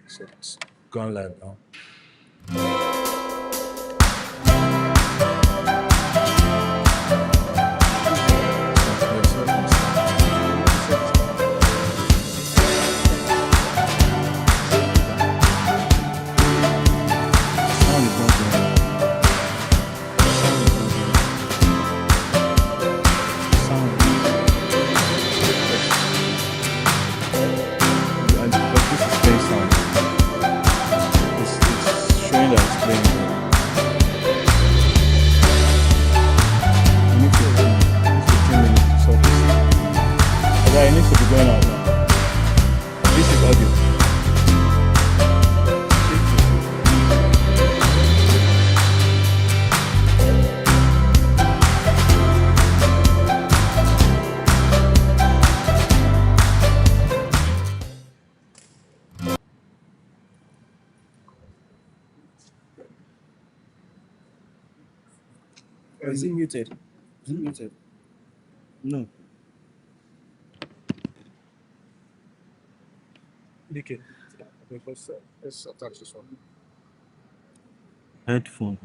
So it's gone live now. Sound is not going. Sound. And because this is playing sound, it's showing that it's playing. You need to 15 minutes to sort this. Okay, it needs to be going out now. This is audio. Is it muted? Is it muted? No. Okay. Let's attach this one. Headphone.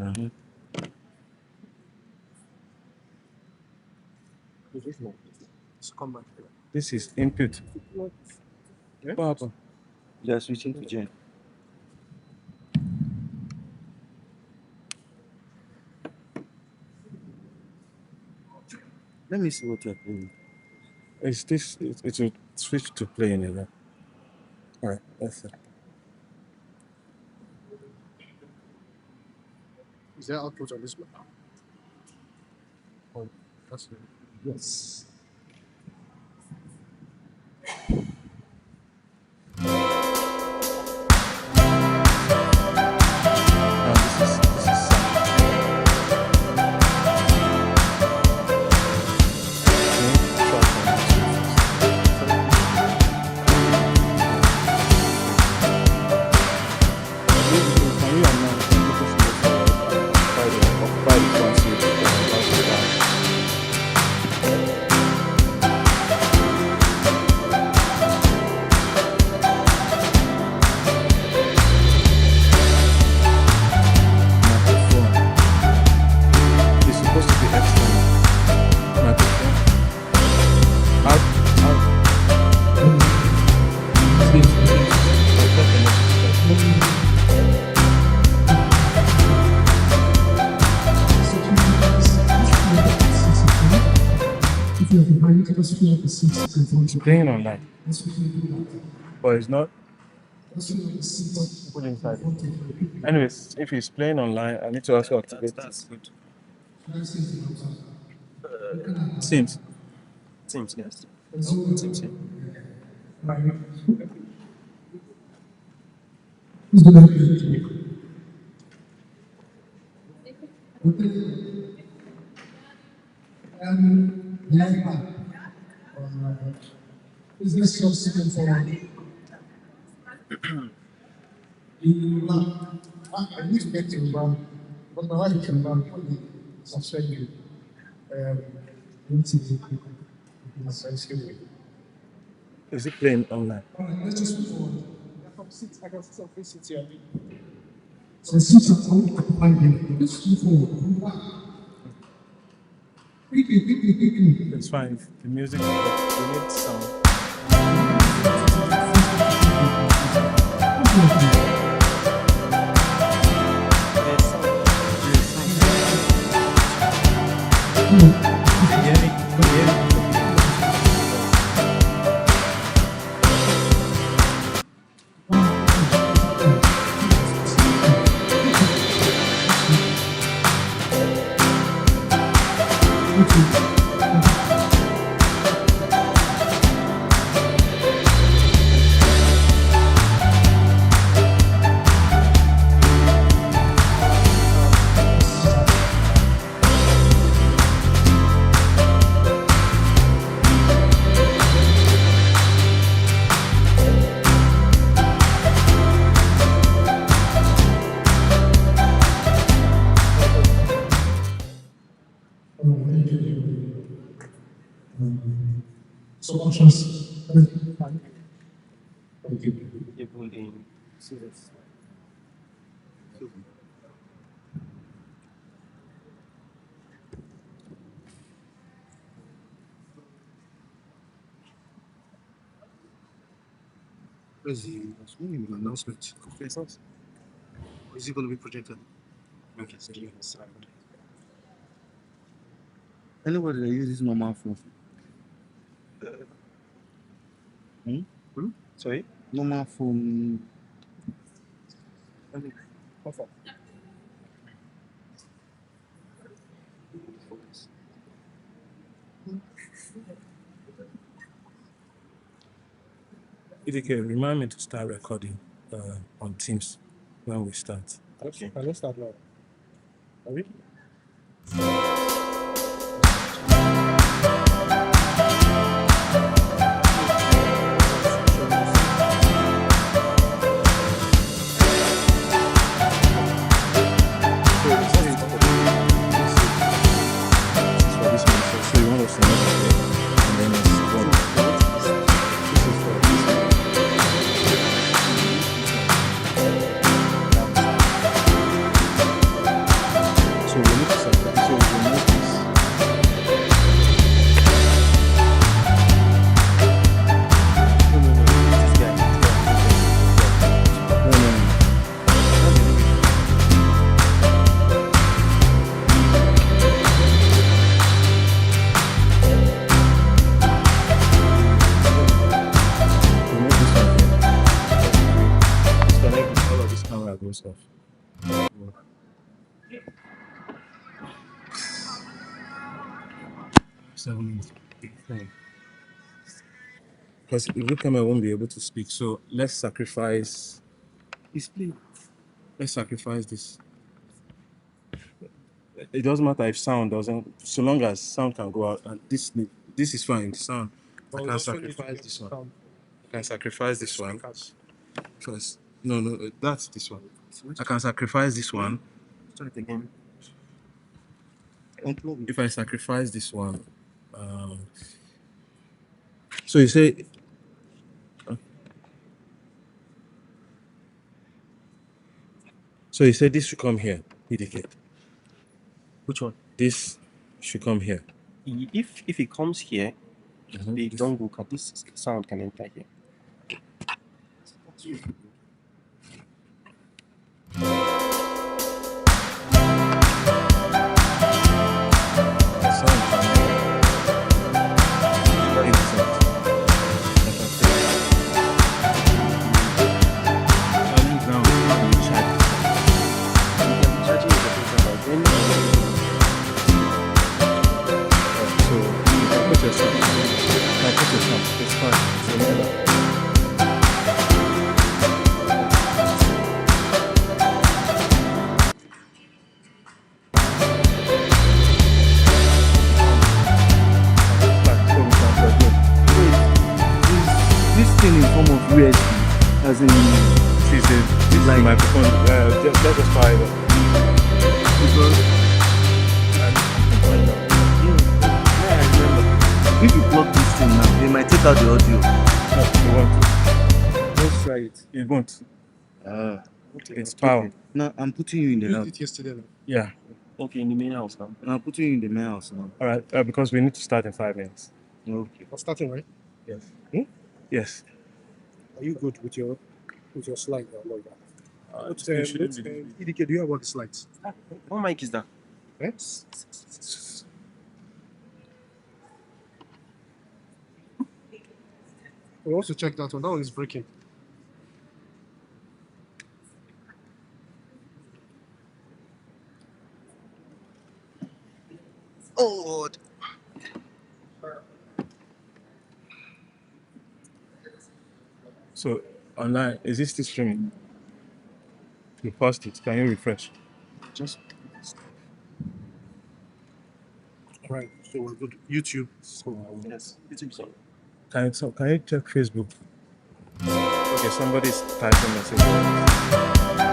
Let's come back here. This is input. Yeah? What happened? They are switching to Gen. Let me see what you're playing. Is this? It will switch to playing again. All right. That's it. Is there output on this one? Oh, that's it. Yes. Now this is sound. Okay, try can you announce that people should look for Friday concert about the plan? Microphone. It's supposed to be external. Microphone. Out. It's playing online, but it's not. Put inside it. Anyways, if it's playing online, I need to also activate That's it. good. Teams. Teams, yes. Teams, yeah. Is this your second form? I need to get to run, but my wife can run for the subscribe you. Is it playing online? Let's just move forward. I can see some faces here. So since I'm occupying, let's move forward. Quickly. It's fine. The music, we need sound. So options. Thank you. Able in Where's the announcement? Or is it going to be projected? Anybody that uses normal phone? Sorry? Normal phone. EdTech, remind me to start recording on Teams when we start. Okay, let's start now. Are we? So you want us to make it, and then it's what? This is for this. So we need to separate. So we remove this. No, no, no. Remove this one here. Disconnect this, all of this camera goes off. Because if camera won't be able to speak, so let's sacrifice. Display. Let's sacrifice this. It doesn't matter if sound doesn't, so long as sound can go out, and this is fine. Sound. I can sacrifice this one. I can sacrifice this one first. No, that's this one. I can sacrifice this one. Start it again. If I sacrifice this one, so you say. So you said this should come here, EdTech. Which one? This should come here. If it comes here, the This- dongle can, this sound can enter here. the sound can- What is the sound? Like I said. Turning down, how do you charge? You can be charging the computer by then. So you can put your sound. You can put your sound. It's fine. It's whenever. Like, so we can forget. This thing in form of USB, as in See, this is Like- microphone. Just fire it. if you plug this thing now, they might take out the audio. No, you won't. Let's try it. It won't. Okay. It's power. Now I'm putting you in the We house. did it yesterday. Yeah. Okay, in the main house now. I'm putting you in the main house now. All right. Because we need to start in 5 minutes. Okay. We're starting, right? Yes. Yes. Are you good with your slide? It EDK, do you have all the slides? What mic is that? Yes. We also check that one. That one is breaking. Oh, So online, is this still streaming? You paused it. Can you refresh? just All right. So we're good. YouTube. yes. YouTube song. Can you check Facebook? Okay, somebody's typing message.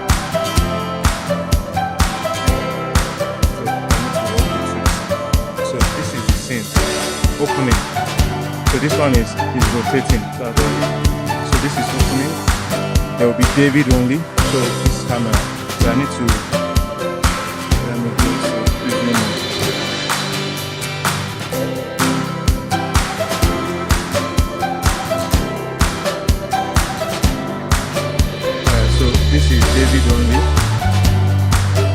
So this is the scene opening. So this one is rotating. So this is opening. there will be David only. So this camera, so I need to let me go to preview mode. So this is David only.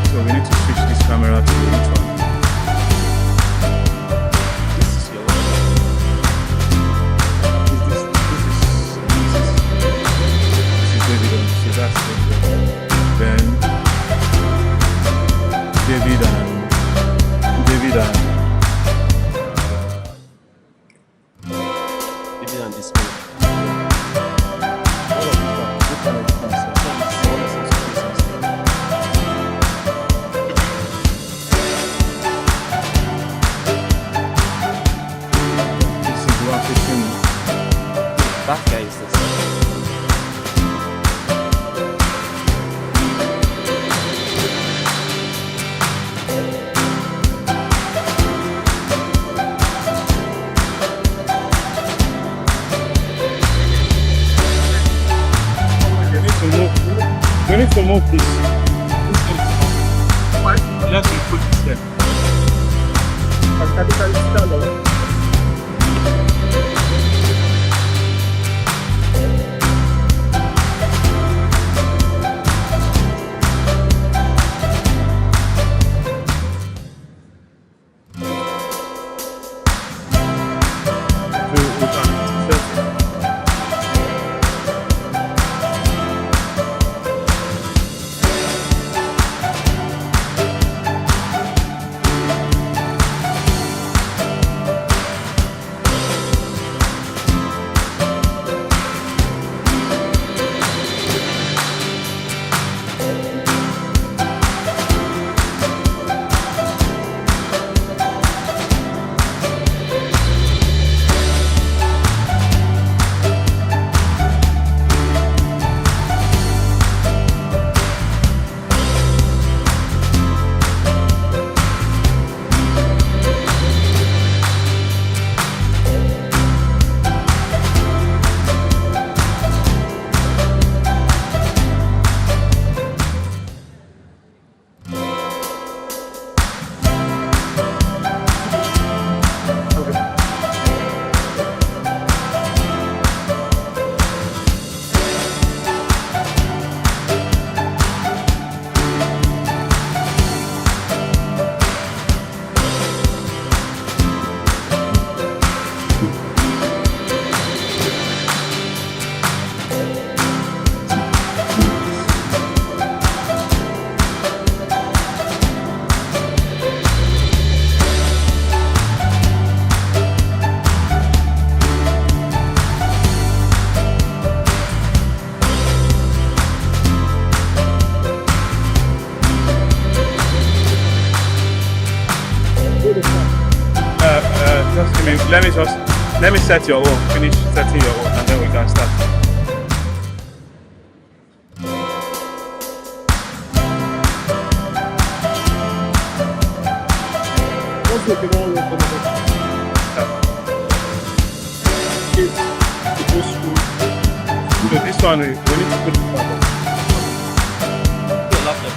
So we need to switch this camera to which one? This is your one. This is David only. So that's David only. Then David and Maybe on display. this is one facing me. That guy is this. We need to move this. Let's put this there. We can set it. Let me set your own, finish setting your own, and then we can start. What's the one with So this one, we need to put it back. Your laptop.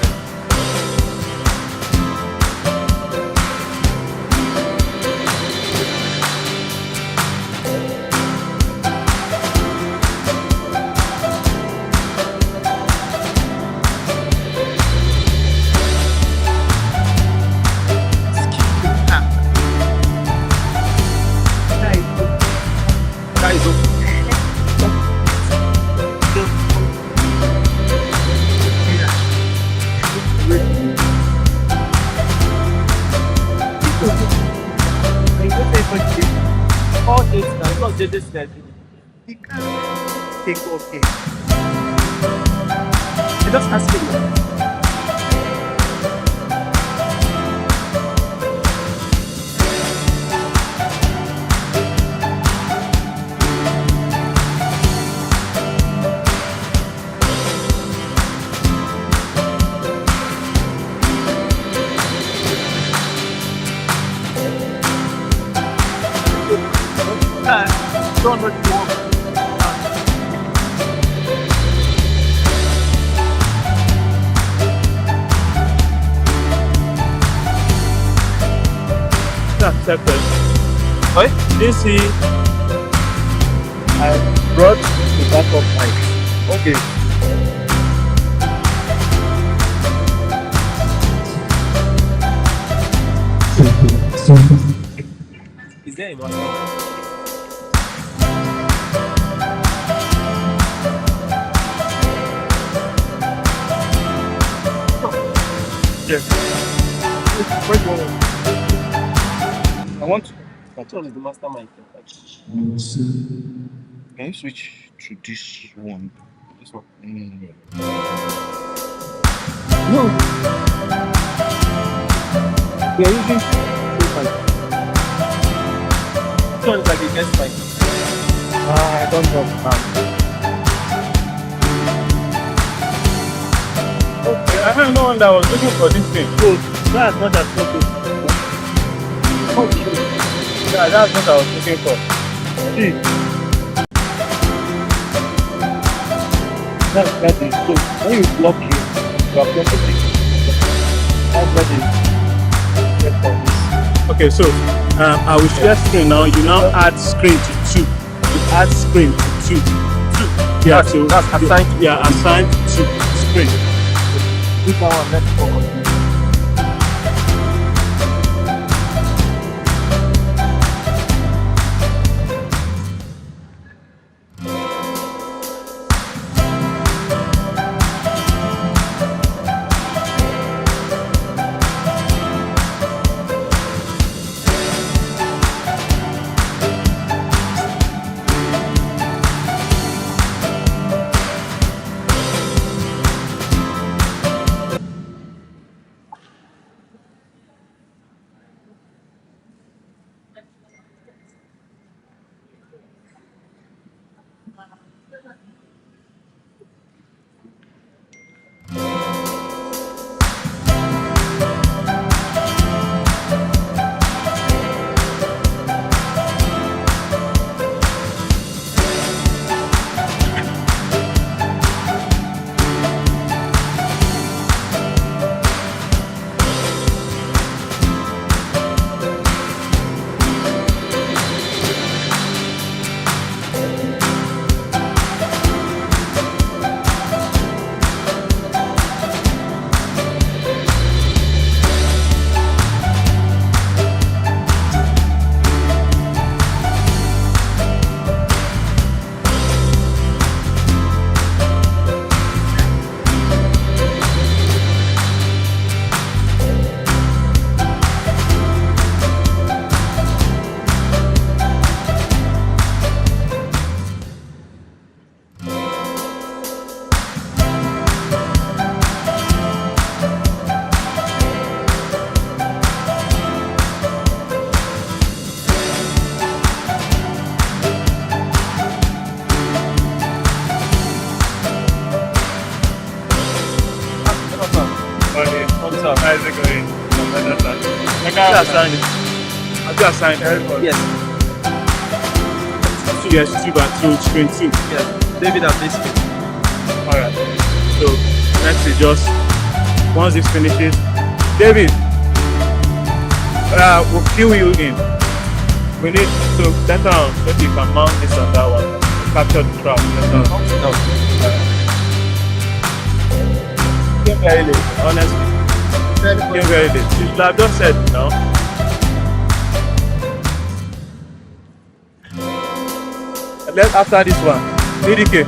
This he can take okay. He just ask him. Don't let you walk. accepted. Sorry? This is I brought the backup mic. Okay. Is there a master? Yes. Where's one? I want to. Which one is the master mic? Can you switch to this one? This one. No. We are using this mic. Which one is like the best mic? I don't know. Okay, I don't know that I was looking for this thing. So that's not as good. Yeah, that's what I was looking for. See. That is so when you block here, you are blocking it. That's what is yes for this. Okay, so I will share screen now. You now add screen to 2. You add screen to 2. Yeah, so That's assigned to yeah, assigned to screen. This one, let's focus. How's it going? I assigned it. I do assign everybody. Yes. Yes, 2 by 2, screen 2. Yes. David and Biscuit. Alright. So next is just once this finishes, David, we'll fill you in. We need to later on maybe you can mount this on that one. Capture the crowd later on. No. Came very late, honestly. Came very late. You should have just said no. And then after this one, DDK.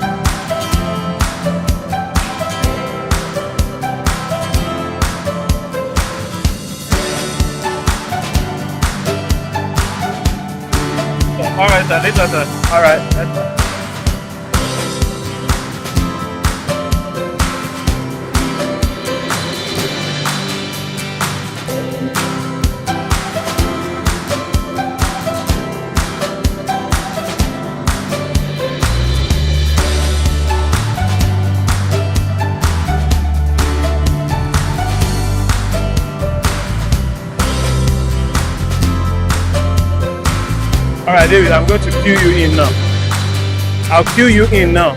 Alright, sir, later, sir. Alright, that's fine. Alright, David, I'm going to cue you in now. I'll cue you in now.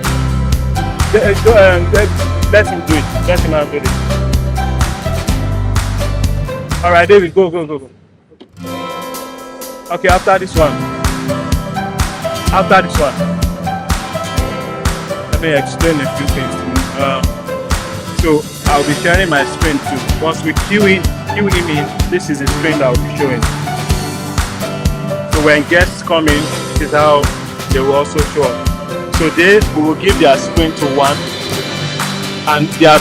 Let him do it. Let him handle it. Alright, David, go. Okay, after this one. After this one. Let me explain a few things to you. So I'll be sharing my screen too. Once we cue him in, this is the screen that I'll be showing. So when guests come in, this is how they will also show up. So we will give their screen to 1, and their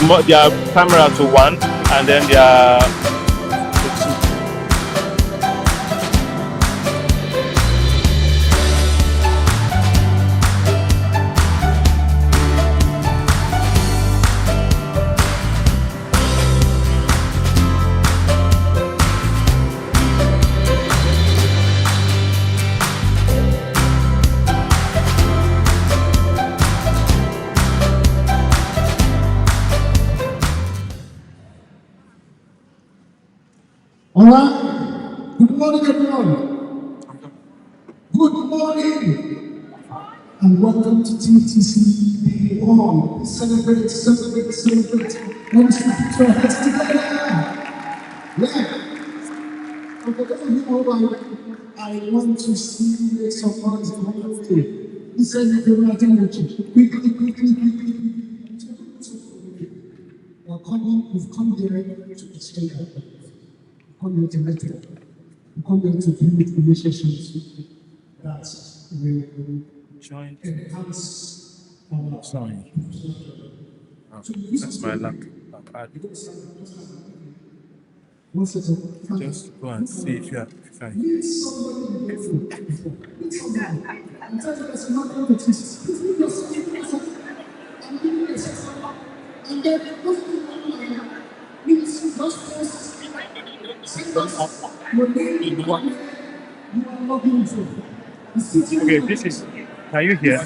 camera to 1, and then their to 2. All right. Good morning, everyone. Good morning. And welcome to TETC Day 1. Celebrate. Let us put your heads together. Yeah. And for those of you who I want to see you make some noise in one day. Listen, if you're writing with you. Quickly. We've come here to exchange ideas. We've come here to network. We've come here to build relationships that will enhance our. Sorry. That's my laptop. Just go and see if you can. Meet somebody beautiful. Meet somebody. And tell them it's not competition. Put yourself in yourself. And give me yourself. And then those people means just post. Send us your name. You are not beautiful. Okay, this is. Can you hear?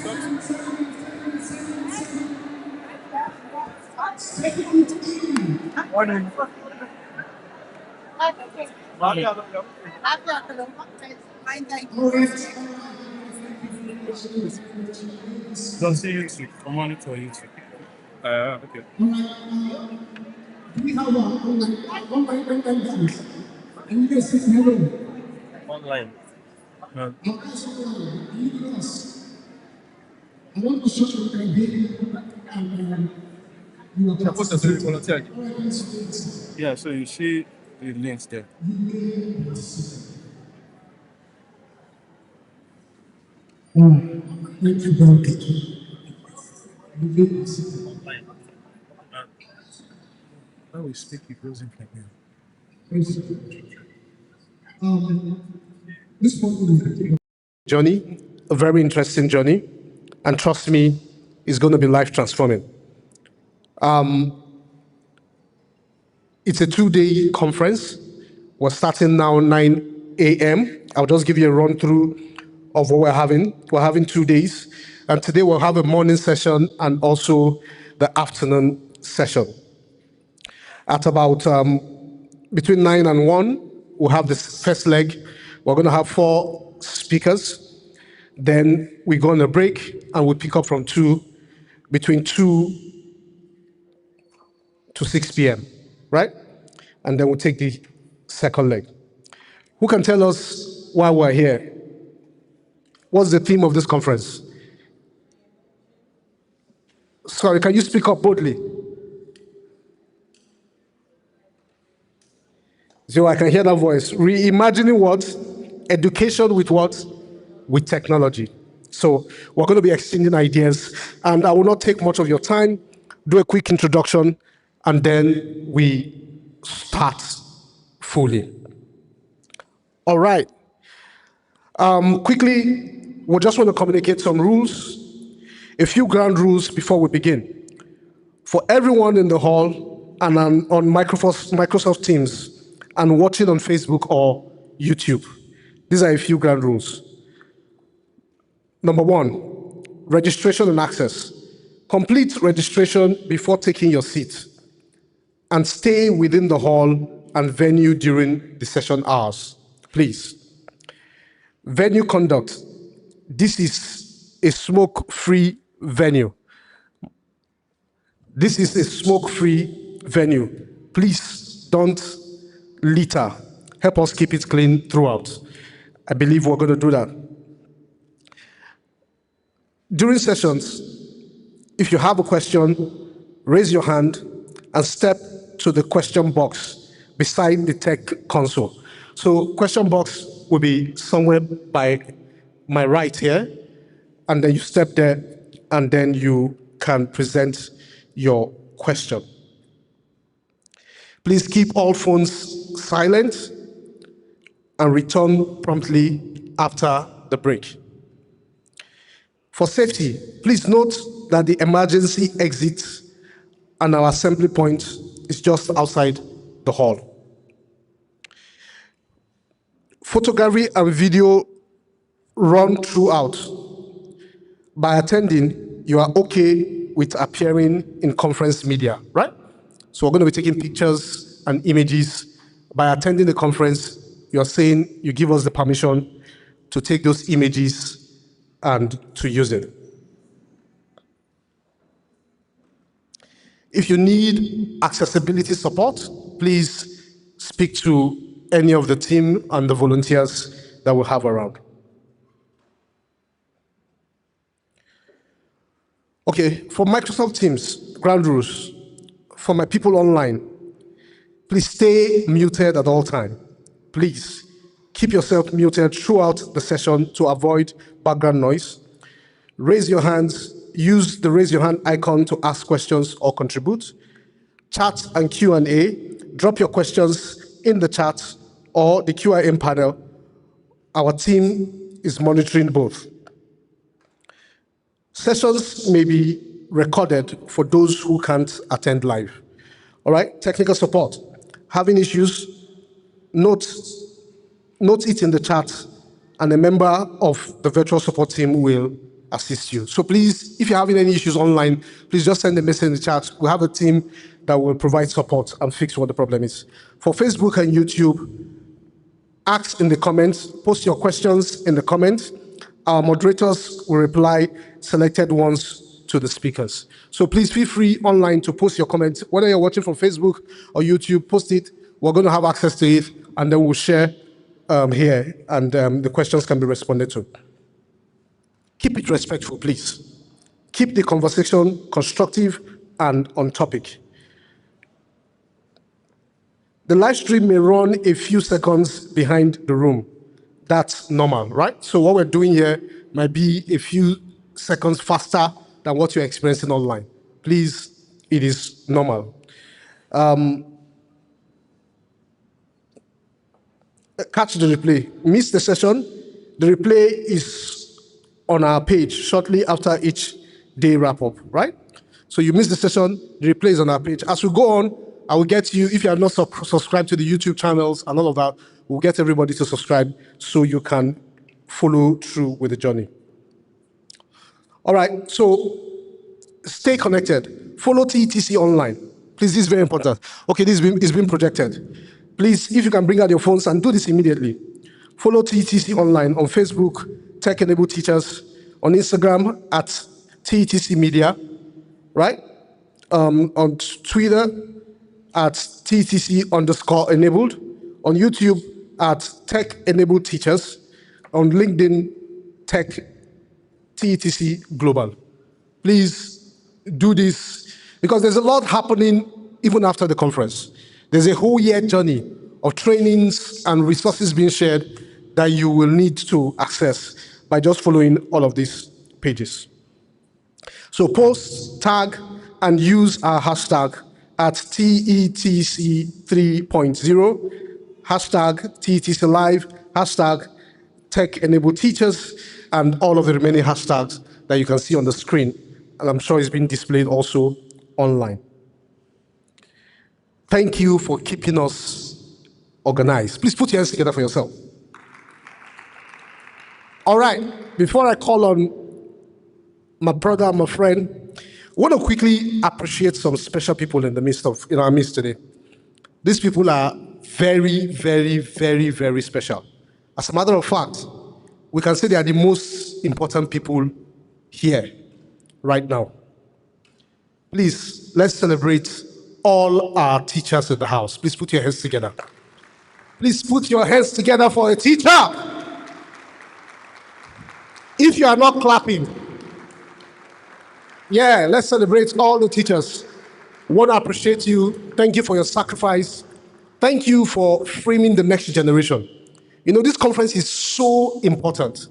Don't see YouTube. I monitor YouTube. Okay. We have online dance. And you guys say hello. Online. I want to show you what I did. And you are Supposed to do volunteer. Yeah, so you see the links there. Thank you, God. When we speak, it goes in like that. This one Journey, a very interesting journey, and trust me, it's going to be life transforming. It's a 2-day conference. We're starting now 9 a.m. I'll just give you a run through of what we're having. We're having 2 days, and today we'll have a morning session and also the afternoon session. At about between 9 and 1, we'll have this first leg. We're going to have 4 speakers. Then we go on a break and we pick up from between 2 to 6 p.m., right? And then we'll take the second leg. Who can tell us why we're here? What's the theme of this conference? Sorry, can you speak up boldly? So I can hear that voice. Reimagining what? Education with what? With technology. So we're going to be exchanging ideas, and I will not take much of your time. Do a quick introduction, and then we start fully. All right. Quickly, we just want to communicate some rules, a few ground rules before we begin. For everyone in the hall and on Microsoft Teams and watching on Facebook or YouTube, these are a few ground rules. Number 1, registration and access. Complete registration before taking your seat and stay within the hall and venue during the session hours, please. Venue conduct. This is a smoke-free venue. This is a smoke-free venue. Please don't litter. Help us keep it clean throughout. I believe we're going to do that. During sessions, if you have a question, raise your hand and step to the question box beside the tech console. So question box will be somewhere by my right here, and then you step there, and then you can present your question. Please keep all phones silent and return promptly after the break. For safety, please note that the emergency exit and our assembly point is just outside the hall. Photography and video run throughout. By attending, you are okay with appearing in conference media, right? So we're going to be taking pictures and images. By attending the conference, you're saying you give us the permission to take those images and to use it. If you need accessibility support, please speak to any of the team and the volunteers that we have around. Okay, for Microsoft Teams, ground rules. For my people online, please stay muted at all times. Please keep yourself muted throughout the session to avoid background noise. Raise your hands. Use the raise your hand icon to ask questions or contribute. Chat and Q&A. Drop your questions in the chat or the Q&A panel. Our team is monitoring both. Sessions may be recorded for those who can't attend live. All right, technical support. Having issues, note it in the chat, and a member of the virtual support team will assist you. So please, if you're having any issues online, please just send a message in the chat. We have a team that will provide support and fix what the problem is. For Facebook and YouTube, ask in the comments, post your questions in the comments. Our moderators will reply selected ones to the speakers. So please feel free online to post your comments. Whether you're watching from Facebook or YouTube, post it. We're going to have access to it, and then we'll share here, and the questions can be responded to. Keep it respectful, please. Keep the conversation constructive and on topic. The live stream may run a few seconds behind the room. That's normal, right? So what we're doing here might be a few seconds faster than what you're experiencing online. Please, it is normal. Catch the replay. Miss the session. The replay is on our page shortly after each day wrap-up, right? So you miss the session, the replay is on our page. As we go on, I will get you, if you are not subscribed to the YouTube channels and all of that, we'll get everybody to subscribe so you can follow through with the journey. All right, so stay connected. Follow TETC online. Please, this is very important. Okay, this is being projected. Please, if you can bring out your phones and do this immediately. Follow TETC online on Facebook, Tech Enabled Teachers, on Instagram at TETC Media, right? On Twitter at TETC_enabled, on YouTube at Tech Enabled Teachers, on LinkedIn, Tech TETC Global. Please do this because there's a lot happening even after the conference. There's a whole year journey of trainings and resources being shared that you will need to access by just following all of these pages. So post, tag, and use our hashtag at TETC 3.0, hashtag TETC Live, hashtag Tech Enabled Teachers, and all of the remaining hashtags that you can see on the screen. And I'm sure it's been displayed also online. Thank you for keeping us organized. Please put your hands together for yourself. All right, before I call on my brother and my friend, I want to quickly appreciate some special people in our midst today. These people are very, very, very, very special. As a matter of fact, we can say they are the most important people here right now. Please, let's celebrate all our teachers in the house. Please put your hands together. Please put your hands together for a teacher. If you are not clapping, yeah, let's celebrate all the teachers. Want to appreciate you. Thank you for your sacrifice. Thank you for framing the next generation. You know, this conference is so important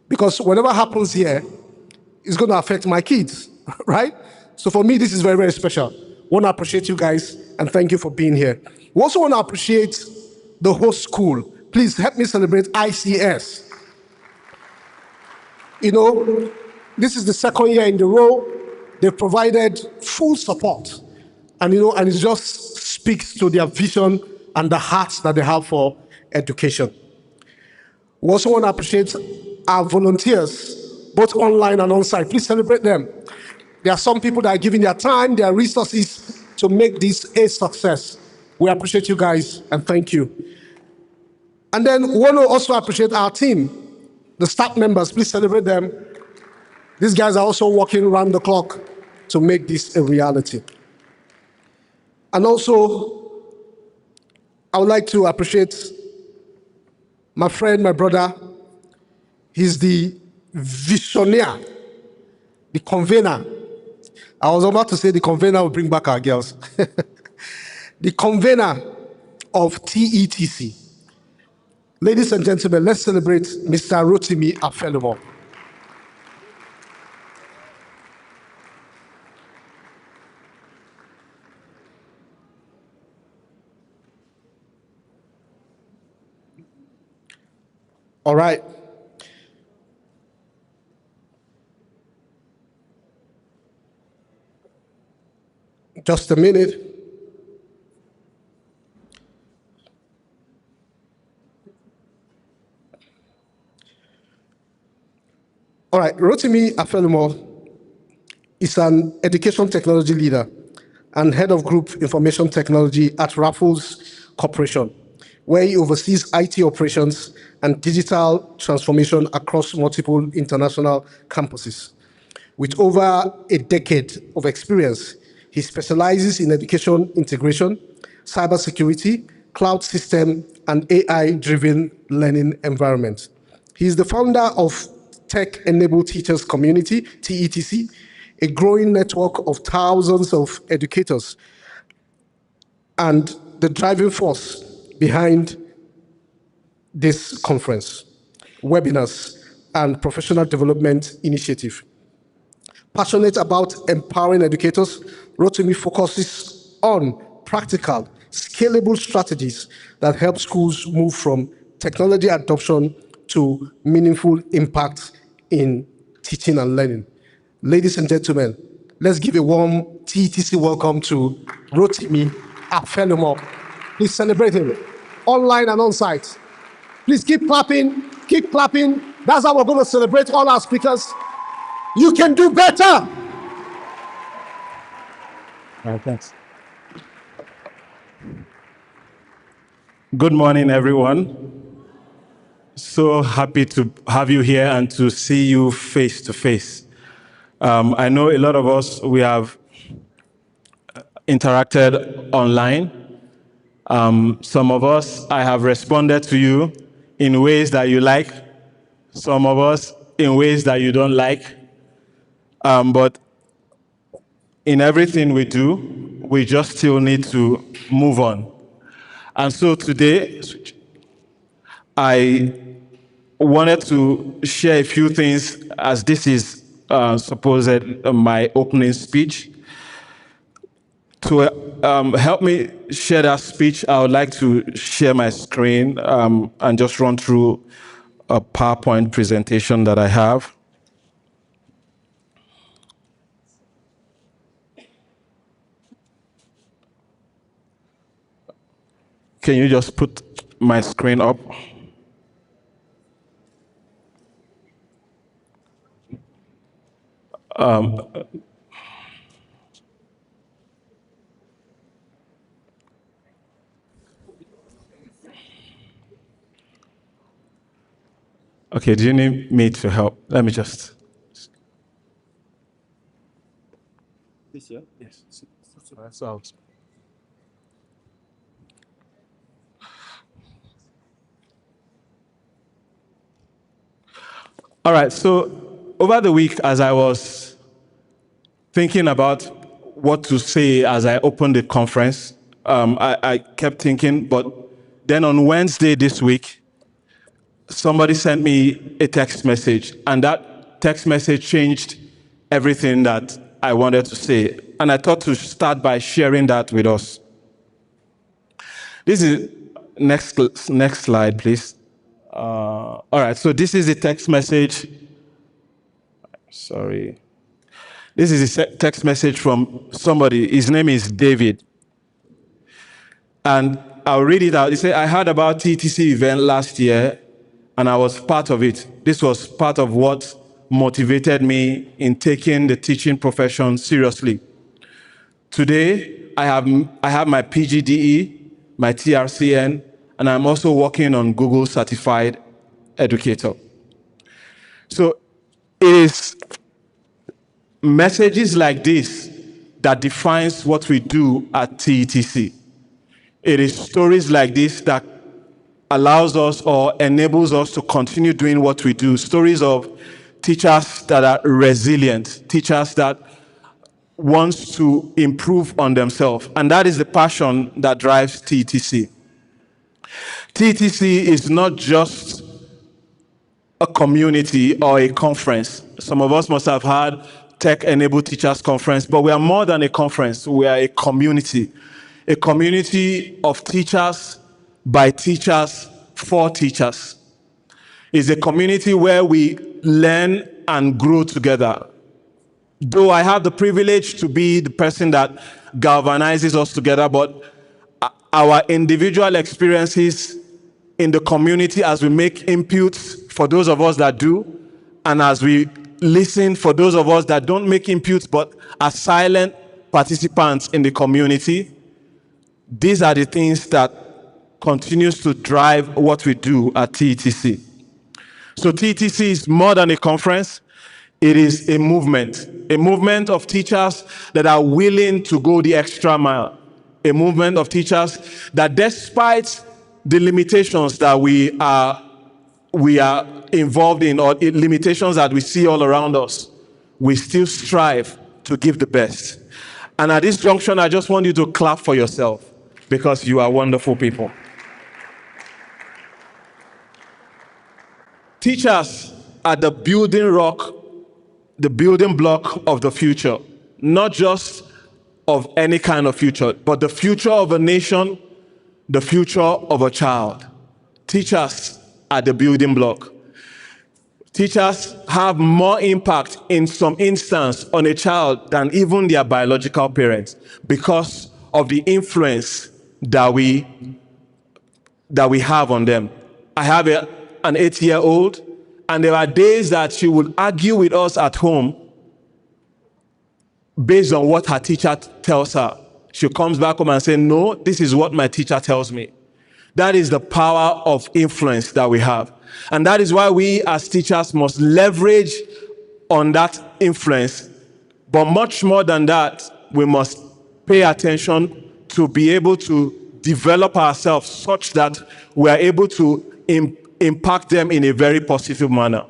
because whatever happens here is going to affect my kids, right? So for me, this is very, very special. Want to appreciate you guys and thank you for being here. We also want to appreciate the host school. Please help me celebrate ICS. You know, this is the second year in the row. They've provided full support. And, you know, and it just speaks to their vision and the heart that they have for education. We also want to appreciate our volunteers, both online and on-site. Please celebrate them. There are some people that are giving their time, their resources to make this a success. We appreciate you guys and thank you. And then we want to also appreciate our team, the staff members. Please celebrate them. These guys are also working around the clock to make this a reality. And also, I would like to appreciate my friend, my brother. He's the visionaire, the convener. I was about to say the convener will bring back our girls. The convener of TETC. Ladies and gentlemen, let's celebrate Mr. Rotimi Afelumo. All right. Just a minute. All right, Rotimi Afelumo is an education technology leader and head of group information technology at Raffles Corporation, where he oversees IT operations and digital transformation across multiple international campuses. With over a decade of experience, he specializes in education integration, cybersecurity, cloud system, and AI-driven learning environment. He is the founder of Tech-Enabled Teachers Community, TETC, a growing network of thousands of educators, and the driving force behind this conference, webinars, and professional development initiative. Passionate about empowering educators, Rotimi focuses on practical, scalable strategies that help schools move from technology adoption to meaningful impact in teaching and learning. Ladies and gentlemen, let's give a warm TETC welcome to Rotimi Afelumo. Please celebrate him, online and on-site. Please keep clapping, keep clapping. That's how we're going to celebrate all our speakers. You can do better. All right, thanks. Good morning, everyone. So happy to have you here and to see you face to face. I know a lot of us, we have interacted online. Some of us, I have responded to you in ways that you like. Some of us in ways that you don't like. But in everything we do, we just still need to move on. And so today, I wanted to share a few things as this is supposed my opening speech. To help me share that speech, I would like to share my screen and just run through a PowerPoint presentation that I have. Can you just put my screen up? Okay, do you need me to help? Let me just. This year? Yes. So All right, so over the week, as I was thinking about what to say as I opened the conference, I kept thinking, but then on Wednesday this week, somebody sent me a text message, and that text message changed everything that I wanted to say. And I thought to start by sharing that with us. This is next slide, please. All right, so this is a text message. Sorry. This is a text message from somebody. His name is David. And I'll read it out. He said, I heard about TETC event last year, and I was part of it. This was part of what motivated me in taking the teaching profession seriously. Today, I have my PGDE, my TRCN, and I'm also working on Google Certified Educator. So it is messages like this that defines what we do at TETC. It is stories like this that allows us or enables us to continue doing what we do. Stories of teachers that are resilient, teachers that want to improve on themselves. And that is the passion that drives TETC. TETC is not just a community or a conference. Some of us must have had Tech-Enabled Teachers Conference, but we are more than a conference. We are a community of teachers, by teachers, for teachers. It's a community where we learn and grow together. Though I have the privilege to be the person that galvanizes us together, but our individual experiences in the community as we make inputs for those of us that do, and as we listen for those of us that don't make inputs but are silent participants in the community, these are the things that continues to drive what we do at TETC. So TETC is more than a conference. It is a movement of teachers that are willing to go the extra mile, a movement of teachers that, despite the limitations that we are involved in, or limitations that we see all around us, we still strive to give the best. And at this junction, I just want you to clap for yourself, because you are wonderful people. Teachers are the building block of the future, not just of any kind of future, but the future of a nation, the future of a child. Teachers are the building block. Teachers have more impact in some instance on a child than even their biological parents, because of the influence that we have on them. I have an 8-year-old, and there are days that she would argue with us at home based on what her teacher tells her. She comes back home and says, no, this is what my teacher tells me. That is the power of influence that we have. And that is why we as teachers must leverage on that influence. But much more than that, we must pay attention to be able to develop ourselves such that we are able to impact them in a very positive manner.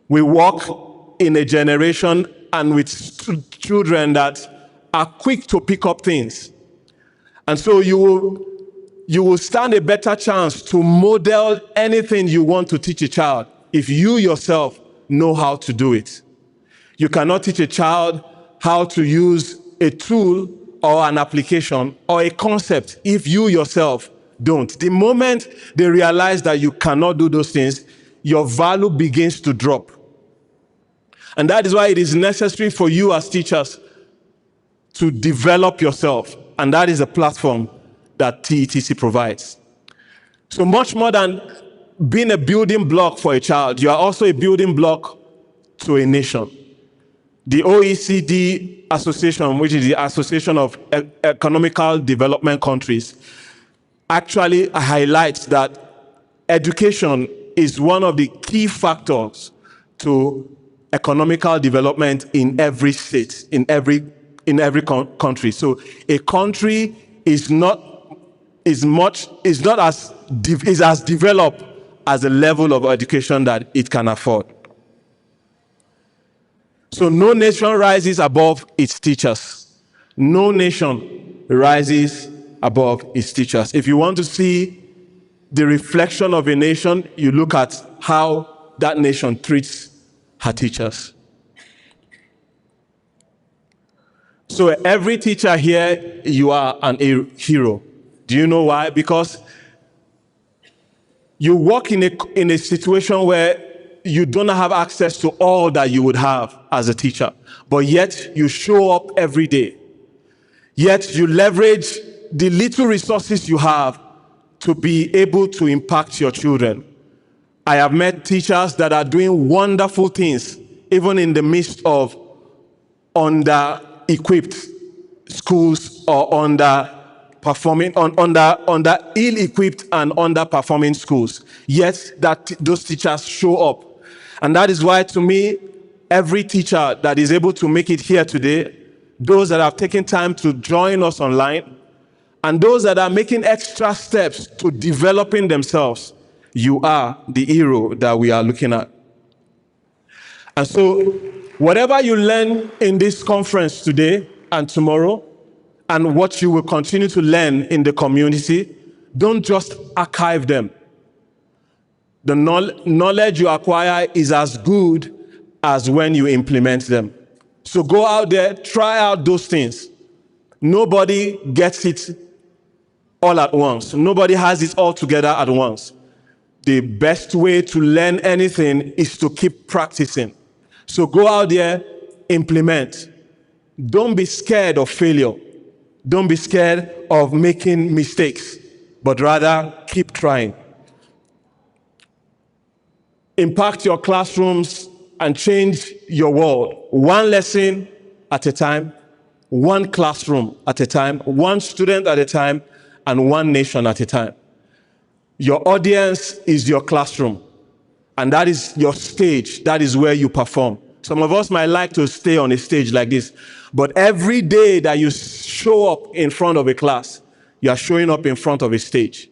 We walk in a generation and with children that are quick to pick up things. And so you will stand a better chance to model anything you want to teach a child if you yourself know how to do it. You cannot teach a child how to use a tool or an application or a concept if you yourself don't. The moment they realize that you cannot do those things, your value begins to drop. And that is why it is necessary for you as teachers to develop yourself. And that is a platform that TETC provides. So much more than being a building block for a child, you are also a building block to a nation. The OECD Association, which is the Association of Economical Development Countries, actually highlights that education is one of the key factors to economical development in every state, in every country. So a country is as developed as the level of education that it can afford. So no nation rises above its teachers. No nation rises above its teachers. If you want to see the reflection of a nation, you look at how that nation treats her teachers. So every teacher here, you are a hero. Do you know why? Because you work in a situation where you don't have access to all that you would have as a teacher, but yet you show up every day. Yet you leverage the little resources you have to be able to impact your children. I have met teachers that are doing wonderful things, even in the midst of under-equipped schools or under ill-equipped and underperforming schools. Yet those teachers show up. And that is why, to me, every teacher that is able to make it here today, those that have taken time to join us online, and those that are making extra steps to developing themselves, you are the hero that we are looking at. And so, whatever you learn in this conference today and tomorrow, and what you will continue to learn in the community, don't just archive them. The knowledge you acquire is as good as when you implement them. So go out there, try out those things. Nobody gets it all at once. Nobody has it all together at once. The best way to learn anything is to keep practicing. So go out there, implement. Don't be scared of failure. Don't be scared of making mistakes, but rather keep trying. Impact your classrooms and change your world. One lesson at a time, one classroom at a time, one student at a time, and one nation at a time. Your audience is your classroom, and that is your stage. That is where you perform. Some of us might like to stay on a stage like this, but every day that you show up in front of a class, you are showing up in front of a stage.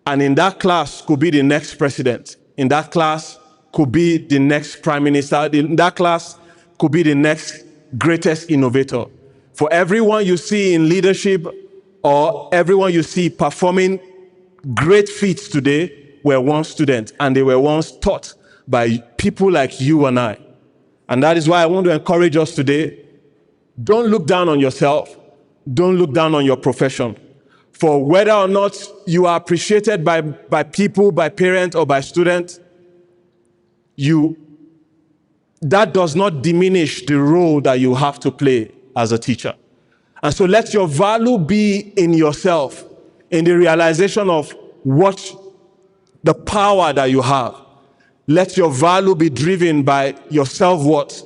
And in that class could be the next president. In that class could be the next prime minister. In that class could be the next greatest innovator. For everyone you see in leadership or everyone you see performing great feats today were once students, and they were once taught by people like you and I. And that is why I want to encourage us today. Don't look down on yourself. Don't look down on your profession. For whether or not you are appreciated by people, by parents, or by students, that does not diminish the role that you have to play as a teacher. And so let your value be in yourself, in the realization of what the power that you have. Let your value be driven by your self-worth,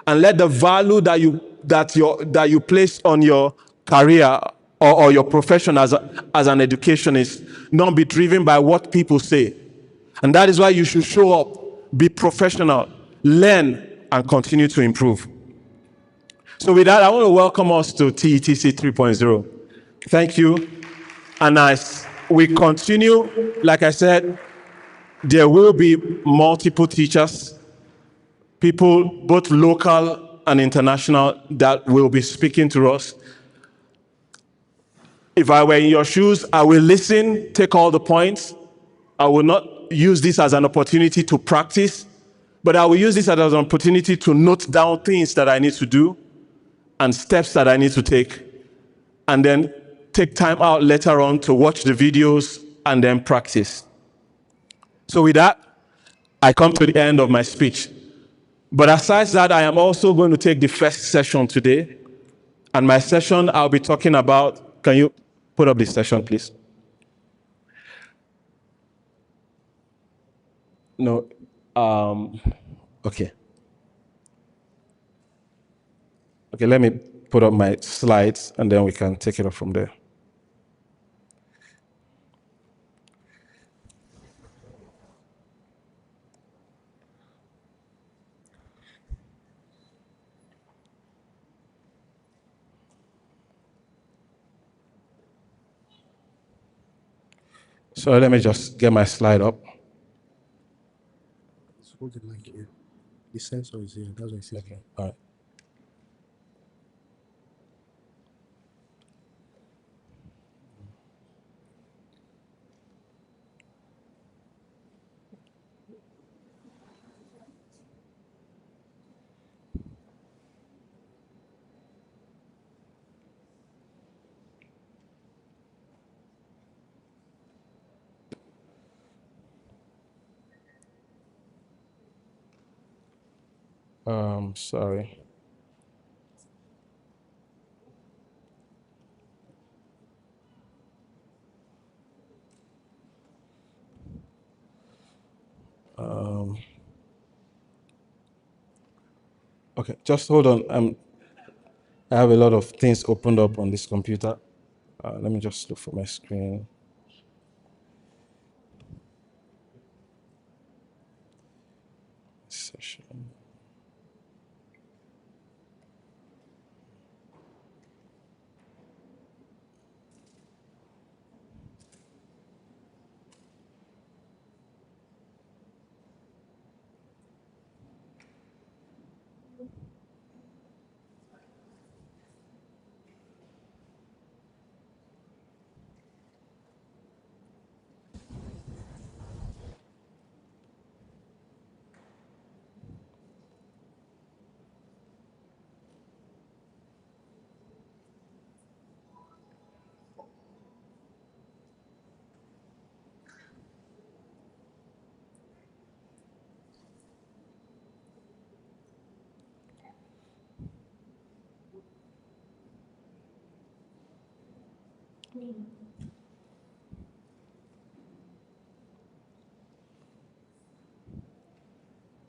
and let the value that you place on your career or your profession as an educationist not be driven by what people say. And that is why you should show up, be professional, learn, and continue to improve. So with that, I want to welcome us to TETC 3.0. Thank you. And as we continue, like I said, there will be multiple teachers, people both local and international, that will be speaking to us. If I were in your shoes, I will listen, take all the points. I will not use this as an opportunity to practice, but I will use this as an opportunity to note down things that I need to do and steps that I need to take, and then take time out later on to watch the videos and then practice. So with that, I come to the end of my speech. But aside that, I am also going to take the first session today. And my session, I'll be talking about, can you put up this session, please? No, okay. Okay, let me put up my slides and then we can take it up from there. So let me just get my slide up. Hold it like here. The sensor is here. That's what I see. Okay, all right. Sorry. Okay, just hold on. I have a lot of things opened up on this computer. Let me just look for my screen. Session.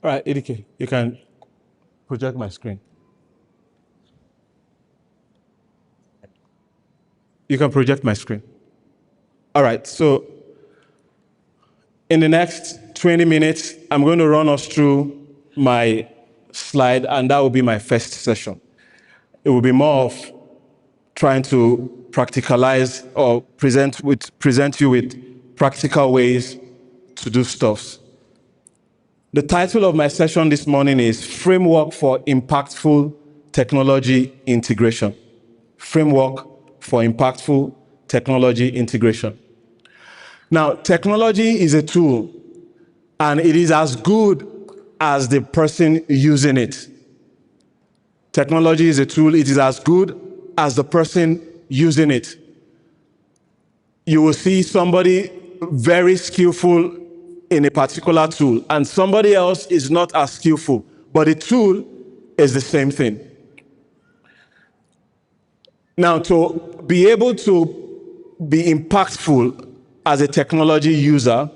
All right, EDK, you can project my screen. You can project my screen. All right, so in the next 20 minutes, I'm going to run us through my slide, and that will be my first session. It will be more of trying to practicalize or present you with practical ways to do stuff. The title of my session this morning is Framework for Impactful Technology Integration. Framework for Impactful Technology Integration. Now, technology is a tool, and it is as good as the person using it. Technology is a tool, it is as good as the person using it. You will see somebody very skillful in a particular tool, and somebody else is not as skillful, but the tool is the same thing. Now, to be able to be impactful as a technology user,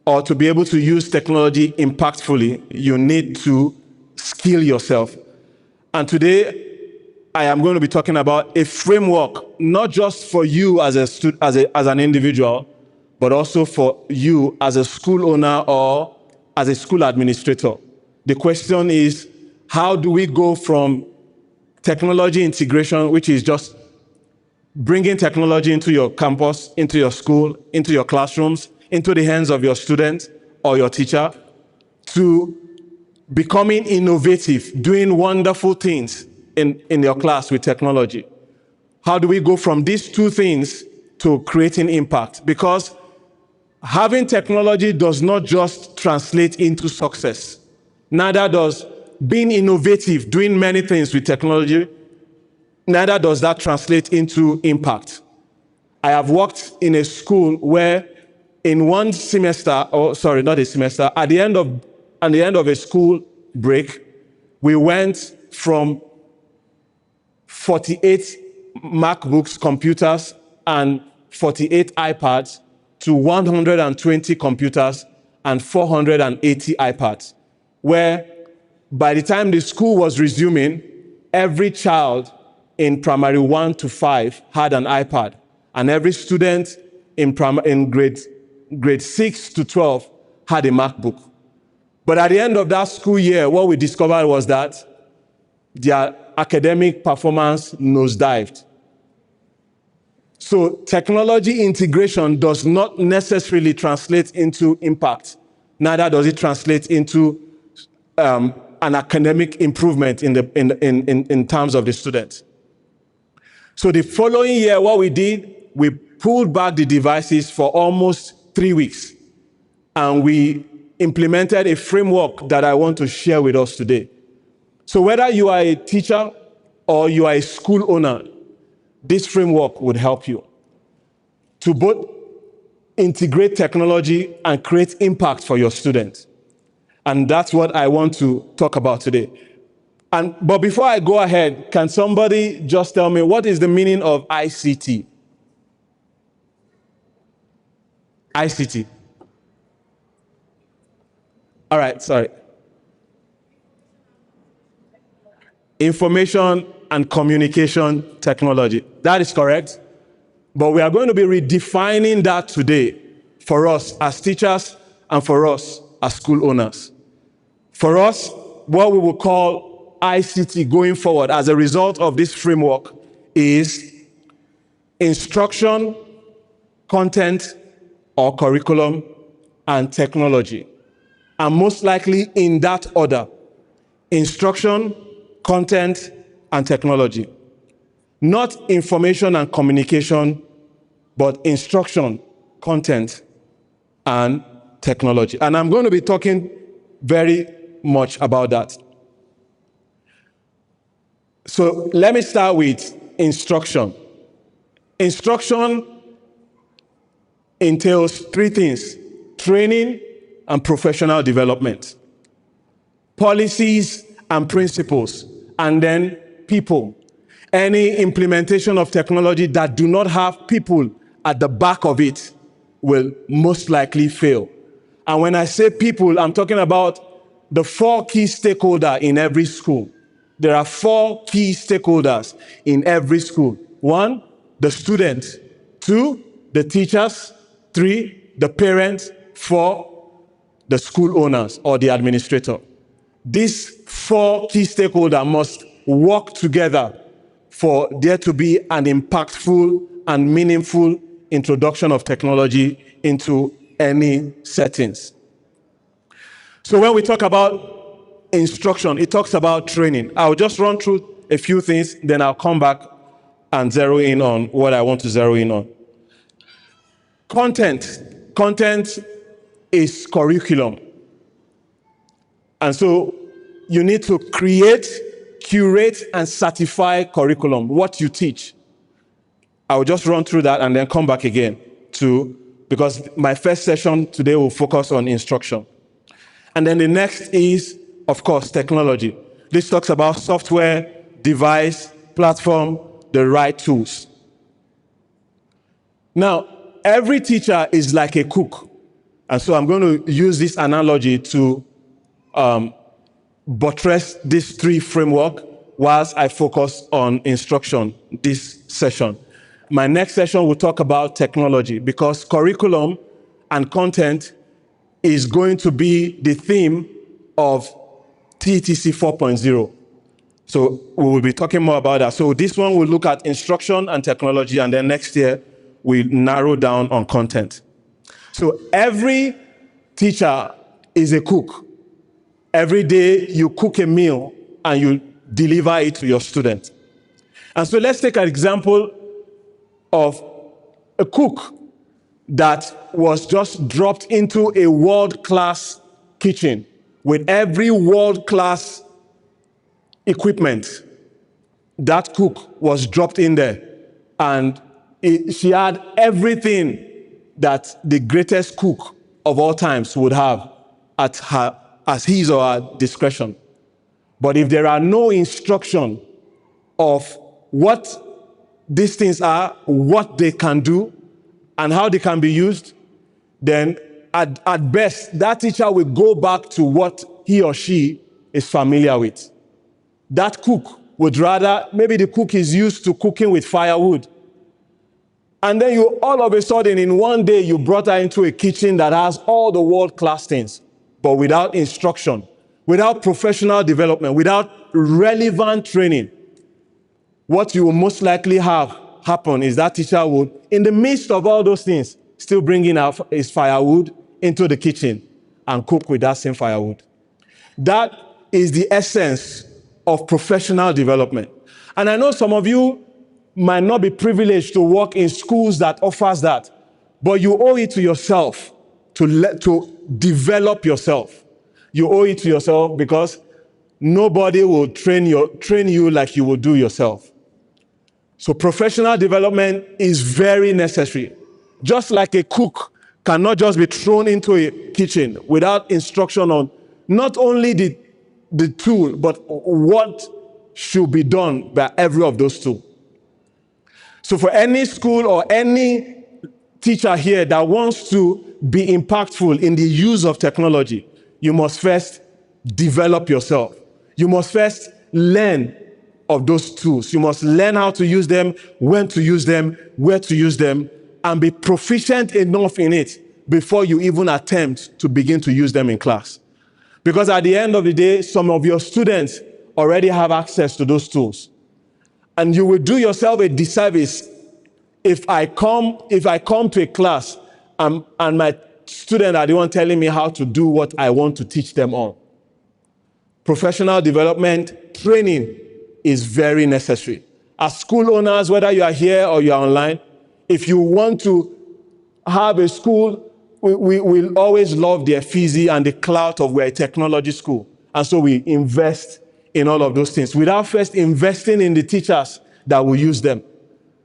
or to be able to use technology impactfully, you need to skill yourself. And today, I am going to be talking about a framework, not just for you as an individual, but also for you as a school owner or as a school administrator. The question is, how do we go from technology integration, which is just bringing technology into your campus, into your school, into your classrooms, into the hands of your student or your teacher, to becoming innovative, doing wonderful things in your class with technology? How do we go from these two things to creating impact? Because having technology does not just translate into success. Neither does being innovative, doing many things with technology, neither does that translate into impact. I have worked in a school where in one semester, not a semester, at the end of a school break, we went from 48 MacBooks computers and 48 iPads to 120 computers and 480 iPads, where by the time the school was resuming, every child in primary 1 to 5 had an iPad, and every student in grade 6 to 12 had a MacBook. But at the end of that school year, what we discovered was that their academic performance nosedived. So technology integration does not necessarily translate into impact. Neither does it translate into an academic improvement in terms of the students. So the following year, what we did, we pulled back the devices for almost 3 weeks, and we implemented a framework that I want to share with us today. So whether you are a teacher or you are a school owner, this framework would help you to both integrate technology and create impact for your students. And that's what I want to talk about today. But before I go ahead, can somebody just tell me what is the meaning of ICT? ICT. All right, sorry. Information and Communication Technology. That is correct. But we are going to be redefining that today for us as teachers and for us as school owners. For us, what we will call ICT going forward as a result of this framework is instruction, content or curriculum, and technology. And most likely in that order: instruction, content, and technology. Not information and communication, but instruction, content, and technology. And I'm going to be talking very much about that. So let me start with instruction. Instruction entails three things: training and professional development, policies and principles, and then people. Any implementation of technology that do not have people at the back of it will most likely fail. And when I say people, I'm talking about the 4 key stakeholders in every school. There are 4 key stakeholders in every school. 1, the student. 2, the teachers. 3, the parents. 4, the school owners or the administrator. These 4 key stakeholders must work together for there to be an impactful and meaningful introduction of technology into any settings. So when we talk about instruction, it talks about training. I'll just run through a few things, then I'll come back and zero in on what I want to zero in on. Content. Content is curriculum. And so you need to create, curate, and certify curriculum, what you teach. I will just run through that and then come back again because my first session today will focus on instruction. And then the next is, of course, technology. This talks about software, device, platform, the right tools. Now, every teacher is like a cook. And so I'm going to use this analogy to buttress this 3 framework whilst I focus on instruction this session. My next session will talk about technology because curriculum and content is going to be the theme of TETC 4.0. So we will be talking more about that. So this one will look at instruction and technology, and then next year we'll narrow down on content. So every teacher is a cook. Every day you cook a meal and you deliver it to your student. And so let's take an example of a cook that was just dropped into a world-class kitchen with every world-class equipment. That cook was dropped in there, and she had everything that the greatest cook of all times would have at his or her discretion. But if there are no instruction of what these things are, what they can do, and how they can be used, then at best, that teacher will go back to what he or she is familiar with. That cook would rather, maybe the cook is used to cooking with firewood. And then you all of a sudden, in one day, you brought her into a kitchen that has all the world-class things, but without instruction, without professional development, without relevant training. What you will most likely have happen is that teacher would, in the midst of all those things, still bring in his firewood into the kitchen and cook with that same firewood. That is the essence of professional development. And I know some of you might not be privileged to work in schools that offers that, but you owe it to yourself to develop yourself. You owe it to yourself because nobody will train you like you will do yourself. So professional development is very necessary. Just like a cook cannot just be thrown into a kitchen without instruction on not only the tool, but what should be done by every of those tools. So for any school or any teacher here that wants to be impactful in the use of technology, you must first develop yourself. You must first learn of those tools. You must learn how to use them, when to use them, where to use them, and be proficient enough in it before you even attempt to begin to use them in class. Because at the end of the day, some of your students already have access to those tools. And you will do yourself a disservice if I come to a class and my students are the one telling me how to do what I want to teach them on. Professional development training is very necessary. As school owners, whether you are here or you are online, if you want to have a school, we always love the effigy and the clout of we're a technology school. And so we invest in all of those things without first investing in the teachers that will use them.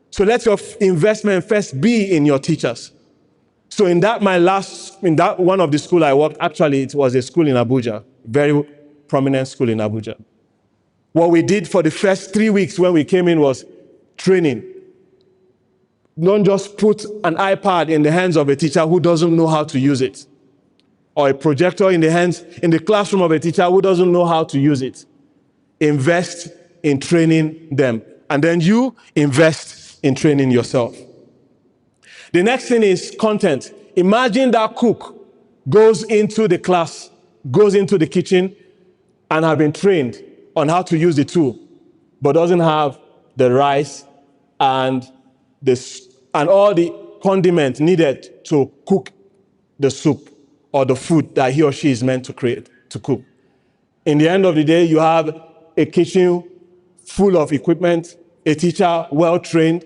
So let your investment first be in your teachers. So in that one of the school I worked, actually it was a school in Abuja, very prominent school in Abuja. What we did for the first 3 weeks when we came in was training. Don't just put an iPad in the hands of a teacher who doesn't know how to use it, or a projector in the classroom of a teacher who doesn't know how to use it. Invest in training them, and then you invest in training yourself. The next thing is content. Imagine that cook goes into the class, goes into the kitchen, and have been trained on how to use the tool, but doesn't have the rice and all the condiments needed to cook the soup or the food that he or she is meant to cook. In the end of the day, you have a kitchen full of equipment, a teacher well-trained,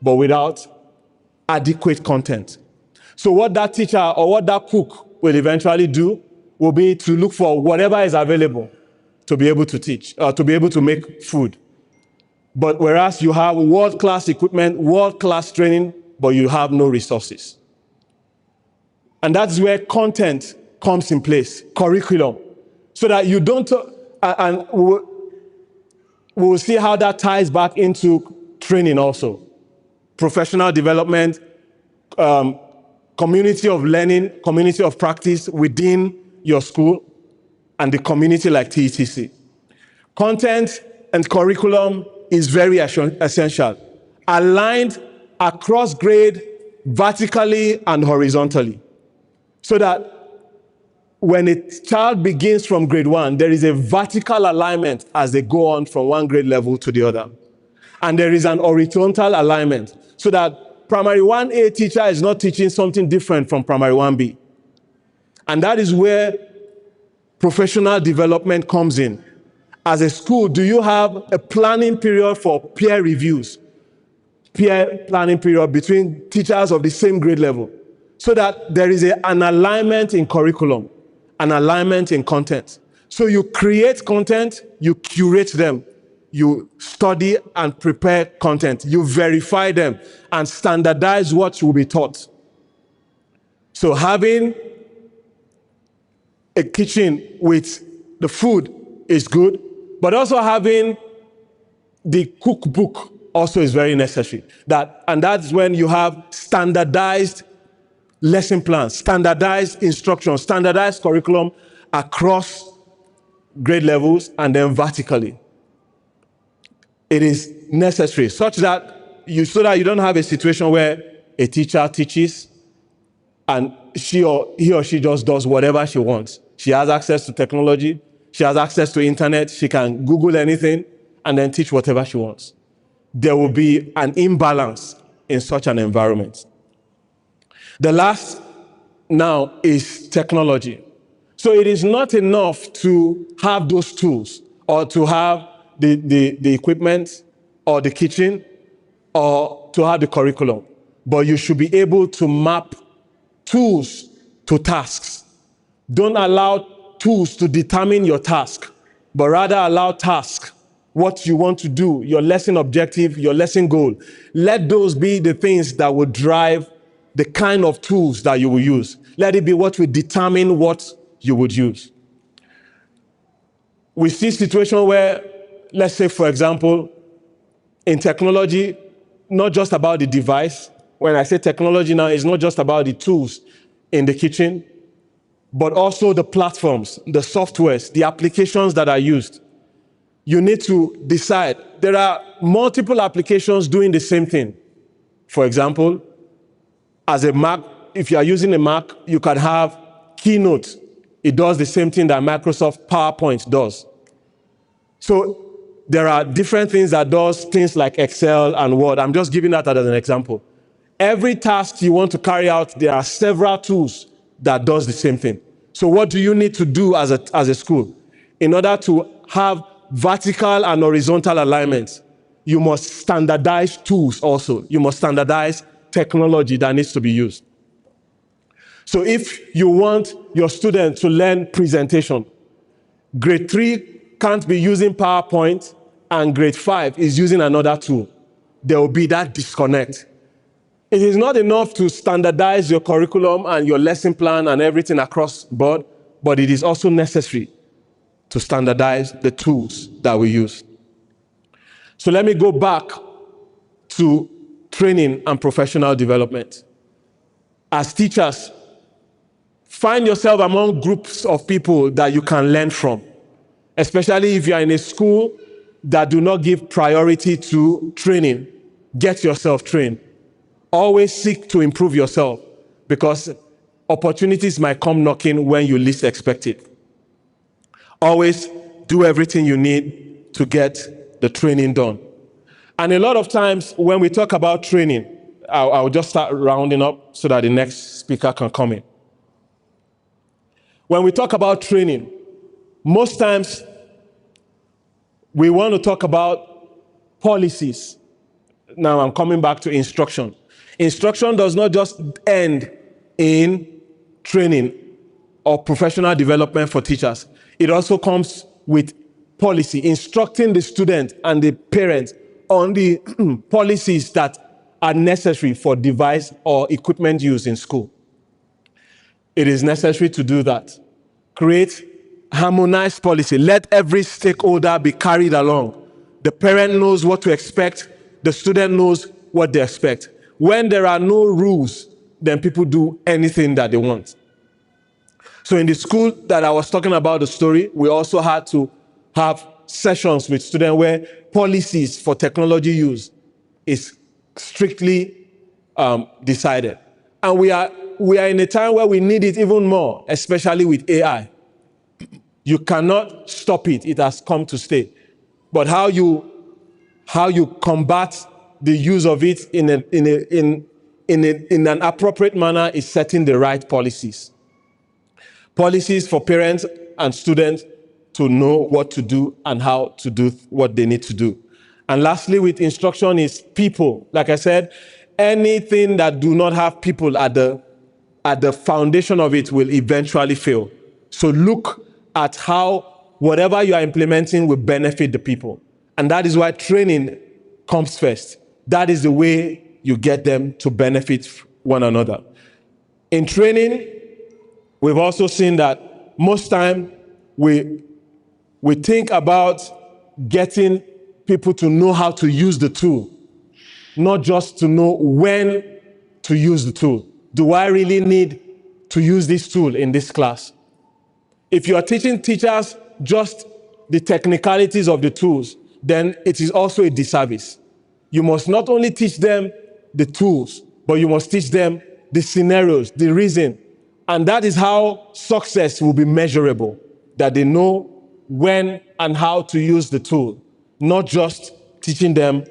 but without adequate content. So what that teacher or what that cook will eventually do will be to look for whatever is available to be able to teach, to be able to make food. But whereas you have world-class equipment, world-class training, but you have no resources. And that's where content comes in place, curriculum. So that you don't, and we'll see how that ties back into training also. Professional development, community of learning, community of practice within your school, and the community like TETC. Content and curriculum is very essential, aligned across grade, vertically and horizontally, so that when a child begins from grade 1, there is a vertical alignment as they go on from one grade level to the other. And there is an horizontal alignment, so that primary 1A teacher is not teaching something different from primary 1B. And that is where professional development comes in. As a school, do you have a planning period for peer reviews? Peer planning period between teachers of the same grade level, so that there is an alignment in curriculum, an alignment in content. So you create content, you curate them, you study and prepare content, you verify them, and standardize what will be taught. So having a kitchen with the food is good, but also having the cookbook also is very necessary. And that's when you have standardized lesson plans, standardized instruction, standardized curriculum across grade levels and then vertically. It is necessary such that you don't have a situation where a teacher teaches and he or she just does whatever she wants. She has access to technology, she has access to internet, she can Google anything and then teach whatever she wants. There will be an imbalance in such an environment. The last now is technology. So it is not enough to have those tools or to have the equipment or the kitchen or to have the curriculum, but you should be able to map tools to tasks. Don't allow tools to determine your task, but rather allow tasks, what you want to do, your lesson objective, your lesson goal. Let those be the things that will drive the kind of tools that you will use. Let it be what will determine what you would use. We see situations where, let's say, for example, in technology, not just about the device. When I say technology now, it's not just about the tools in the kitchen, but also the platforms, the softwares, the applications that are used. You need to decide. There are multiple applications doing the same thing. For example, as a Mac, if you are using a Mac, you can have Keynote. It does the same thing that Microsoft PowerPoint does. So there are different things that does things like Excel and Word. I'm just giving that as an example. Every task you want to carry out, there are several tools that does the same thing. So what do you need to do as a school? In order to have vertical and horizontal alignment, you must standardize tools also. You must standardize technology that needs to be used. So if you want your student to learn presentation, grade 3 can't be using PowerPoint and grade 5 is using another tool. There will be that disconnect. It is not enough to standardize your curriculum and your lesson plan and everything across board, but it is also necessary to standardize the tools that we use. So let me go back to training and professional development. As teachers, find yourself among groups of people that you can learn from, especially if you are in a school that do not give priority to training. Get yourself trained. Always seek to improve yourself because opportunities might come knocking when you least expect it. Always do everything you need to get the training done. And a lot of times when we talk about training, I'll just start rounding up so that the next speaker can come in. When we talk about training, most times we want to talk about policies. Now I'm coming back to instruction. Instruction does not just end in training or professional development for teachers. It also comes with policy, instructing the student and the parents on the policies that are necessary for device or equipment use in school. It is necessary to do that. Create harmonized policy. Let every stakeholder be carried along. The parent knows what to expect. The student knows what they expect. When there are no rules, then people do anything that they want. So in the school that I was talking about the story, we also had to have sessions with students where policies for technology use is strictly decided. And we are in a time where we need it even more, especially with AI. You cannot stop it. It has come to stay. But how you combat the use of it in an appropriate manner is setting the right policies. Policies for parents and students to know what to do and how to do what they need to do. And lastly, with instruction is people. Like I said, anything that do not have people at the foundation of it will eventually fail. So look at how whatever you are implementing will benefit the people. And that is why training comes first. That is the way you get them to benefit one another. In training, we've also seen that most time we think about getting people to know how to use the tool, not just to know when to use the tool. Do I really need to use this tool in this class? If you are teaching teachers just the technicalities of the tools, then it is also a disservice. You must not only teach them the tools, but you must teach them the scenarios, the reason. And that is how success will be measurable, that they know when and how to use the tool, not just teaching them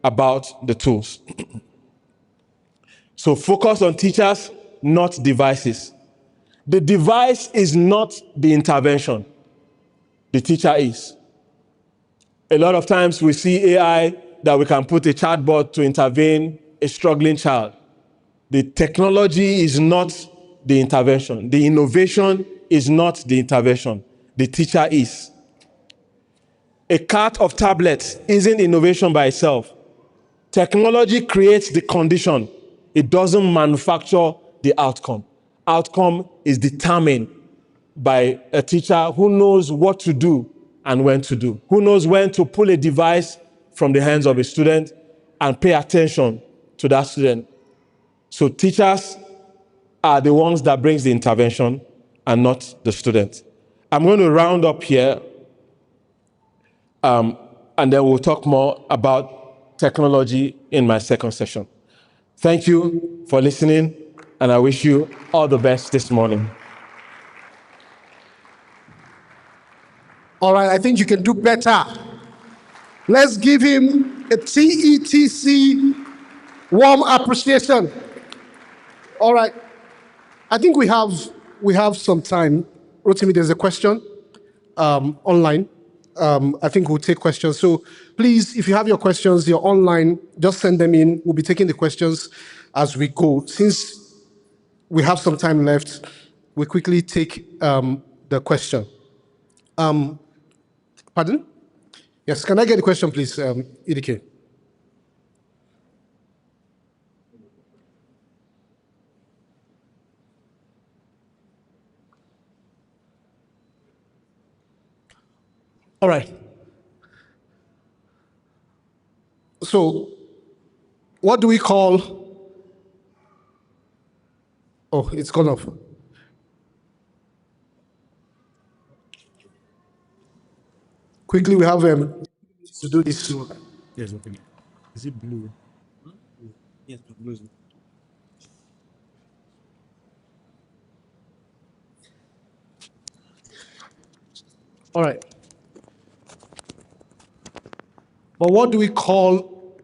about the tools. So focus on teachers, not devices. The device is not the intervention. The teacher is. A lot of times we see AI that we can put a chatbot to intervene a struggling child. The technology is not the intervention. The innovation is not the intervention. The teacher is. A cart of tablets isn't innovation by itself. Technology creates the condition. It doesn't manufacture the outcome. Outcome is determined by a teacher who knows what to do and when to do. Who knows when to pull a device from the hands of a student and pay attention to that student. So teachers are the ones that brings the intervention and not the student. I'm going to round up here, and then we'll talk more about technology in my second session. Thank you for listening, and I wish you all the best this morning. All right, I think you can do better. Let's give him a TETC warm appreciation. All right, I think we have some time. Rotimi, there's a question online. I think we'll take questions. So please, if you have your questions, you're online, just send them in. We'll be taking the questions as we go. Since we have some time left, we quickly take the question. Pardon? Yes, can I get the question, please, Idike? All right. So, what do we call? Oh, it's gone off. Quickly, we have to do this. Yes, okay. Is it blue? Yes, blue. All right. But what do we call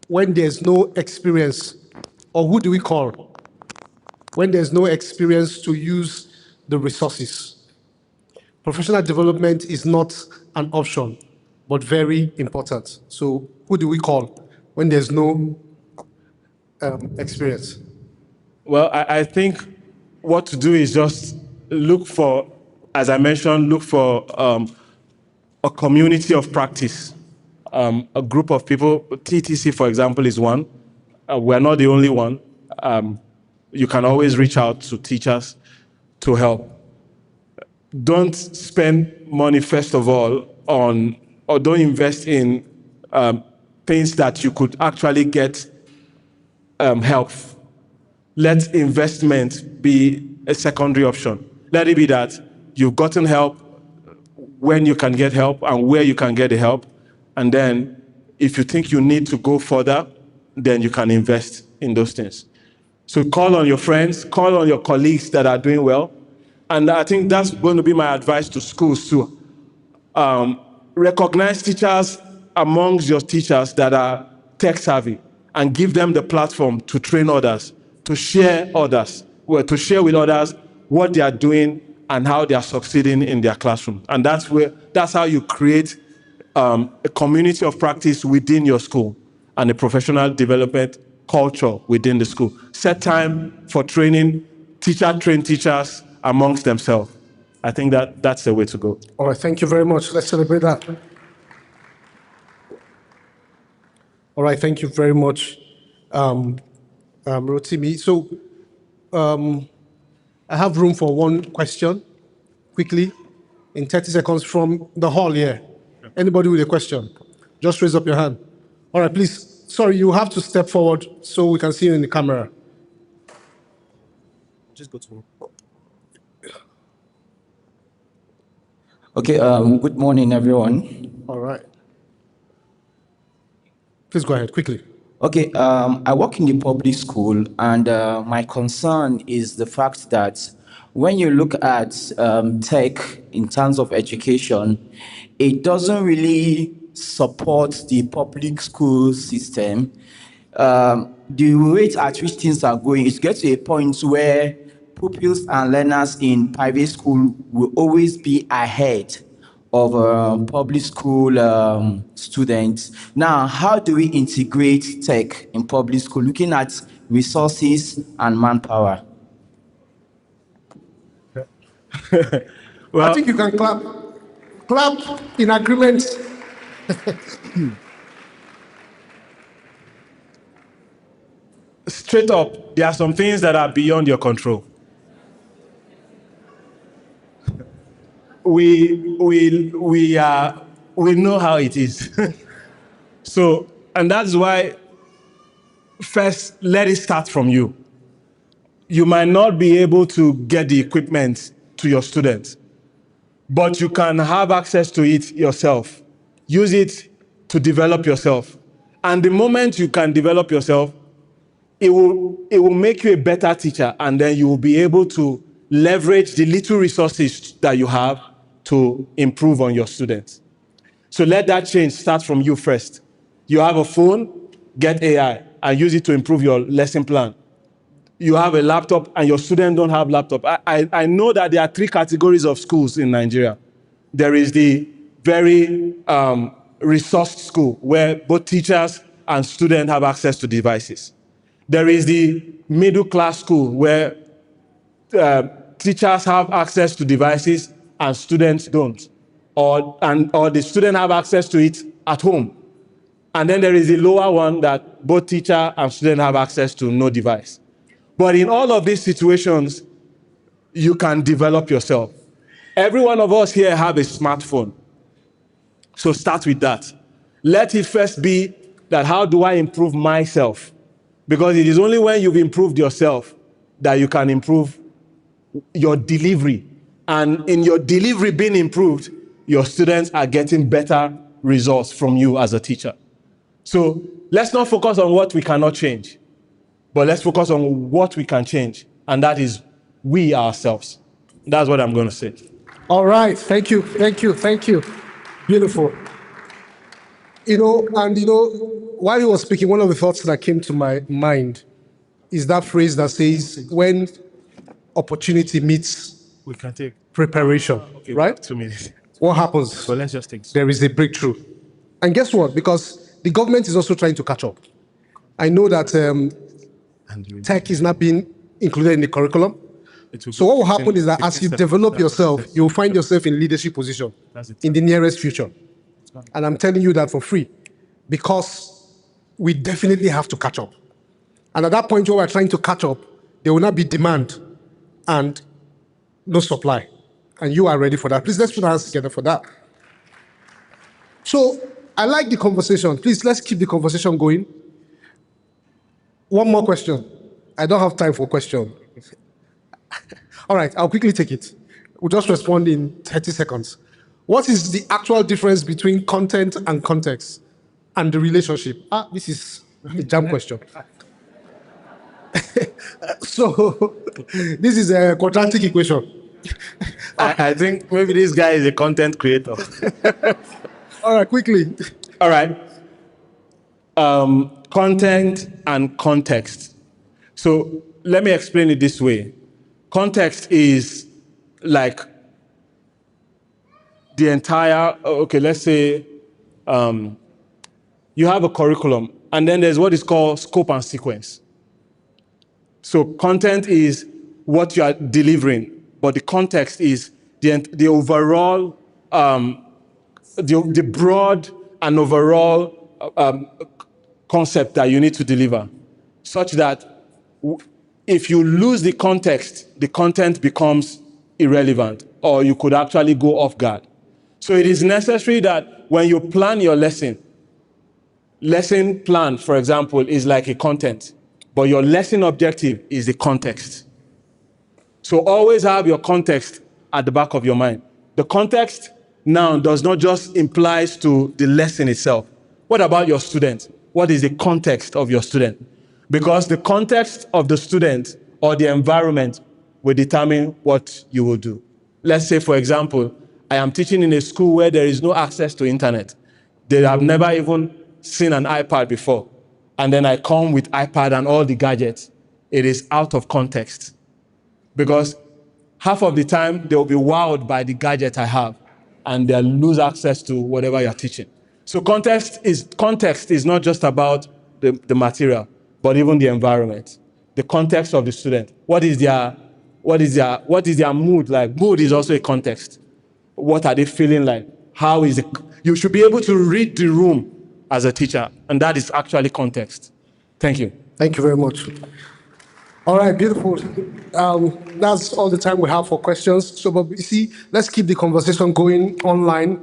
when there's no experience? Or who do we call when there's no experience to use the resources? Professional development is not an option, but very important. So who do we call when there's no experience? Well, I think what to do is just look for, as I mentioned, look for a community of practice, a group of people. TTC, for example, is one. We're not the only one. You can always reach out to teachers to help. Don't spend money, first of all, on, or don't invest in things that you could actually get help. Let investment be a secondary option. Let it be that you've gotten help when you can get help and where you can get the help. And then if you think you need to go further, then you can invest in those things. So call on your friends, call on your colleagues that are doing well. And I think that's going to be my advice to schools too. Recognize teachers amongst your teachers that are tech savvy and give them the platform to train others, to share others, well, to share with others what they are doing and how they are succeeding in their classroom. And that's how you create a community of practice within your school and a professional development culture within the school. Set time for training, train teachers amongst themselves. I think that's the way to go. All right, thank you very much. Let's celebrate that. All right, thank you very much, Rotimi. So I have room for one question, quickly, in 30 seconds from the hall here. Anybody with a question? Just raise up your hand. All right, please. Sorry, you have to step forward so we can see you in the camera. Just go to. Okay, good morning, everyone. All right. Please go ahead, quickly. Okay, I work in the public school, and my concern is the fact that when you look at tech in terms of education, it doesn't really support the public school system. The rate at which things are going, it gets to a point where pupils and learners in private school will always be ahead of public school students. Now, how do we integrate tech in public school, looking at resources and manpower? I think you can clap. Clap in agreement. Straight up, there are some things that are beyond your control. we know how it is. So, and that's why first, let it start from you. You might not be able to get the equipment to your students, but you can have access to it yourself. Use it to develop yourself. And the moment you can develop yourself, it will make you a better teacher, and then you will be able to leverage the little resources that you have to improve on your students. So let that change start from you first. You have a phone, get AI and use it to improve your lesson plan. You have a laptop and your students don't have laptop. I know that there are 3 categories of schools in Nigeria. There is the very resourced school where both teachers and students have access to devices. There is the middle class school where teachers have access to devices and students don't. Or the student have access to it at home. And then there is the lower one that both teacher and student have access to no device. But in all of these situations, you can develop yourself. Every one of us here have a smartphone. So start with that. Let it first be that how do I improve myself? Because it is only when you've improved yourself that you can improve your delivery. And in your delivery being improved, your students are getting better results from you as a teacher. So let's not focus on what we cannot change, but let's focus on what we can change, and that is we ourselves. That's what I'm going to say. All right, thank you. Beautiful. While he was speaking, one of the thoughts that came to my mind is that phrase that says, when opportunity meets We can take preparation, right? 2 minutes. What happens? So let's just take. There is a breakthrough. And guess what? Because the government is also trying to catch up. I know that tech is not being included in the curriculum. So what will happen is that as you develop yourself, you'll find yourself in leadership position in the nearest future. And I'm telling you that for free, because we definitely have to catch up. And at that point where we're trying to catch up, there will not be demand and no supply. And you are ready for that. Please, let's put our hands together for that. So I like the conversation. Please, let's keep the conversation going. One more question. I don't have time for question. All right, I'll quickly take it. We'll just respond in 30 seconds. What is the actual difference between content and context and the relationship? This is a jam question. So, this is a quadratic equation. I think maybe this guy is a content creator. All right, quickly. All right. Content and context. So let me explain it this way. Context is like the entire, let's say you have a curriculum, and then there's what is called scope and sequence. So content is what you are delivering, but the context is the overall, the broad and overall concept that you need to deliver, such that if you lose the context, the content becomes irrelevant, or you could actually go off guard. So it is necessary that when you plan your lesson plan, for example, is like a content, but your lesson objective is the context. So always have your context at the back of your mind. The context now does not just imply to the lesson itself. What about your student? What is the context of your student? Because the context of the student or the environment will determine what you will do. Let's say, for example, I am teaching in a school where there is no access to internet. They have never even seen an iPad before. And then I come with iPad and all the gadgets. It is out of context. Because half of the time, they will be wowed by the gadget I have, and they'll lose access to whatever you're teaching. So context is not just about the material, but even the environment, the context of the student. What is their mood like? Mood is also a context. What are they feeling like? How is it? You should be able to read the room as a teacher, and that is actually context. Thank you. Thank you very much. All right, beautiful. That's all the time we have for questions. So, but you see, let's keep the conversation going online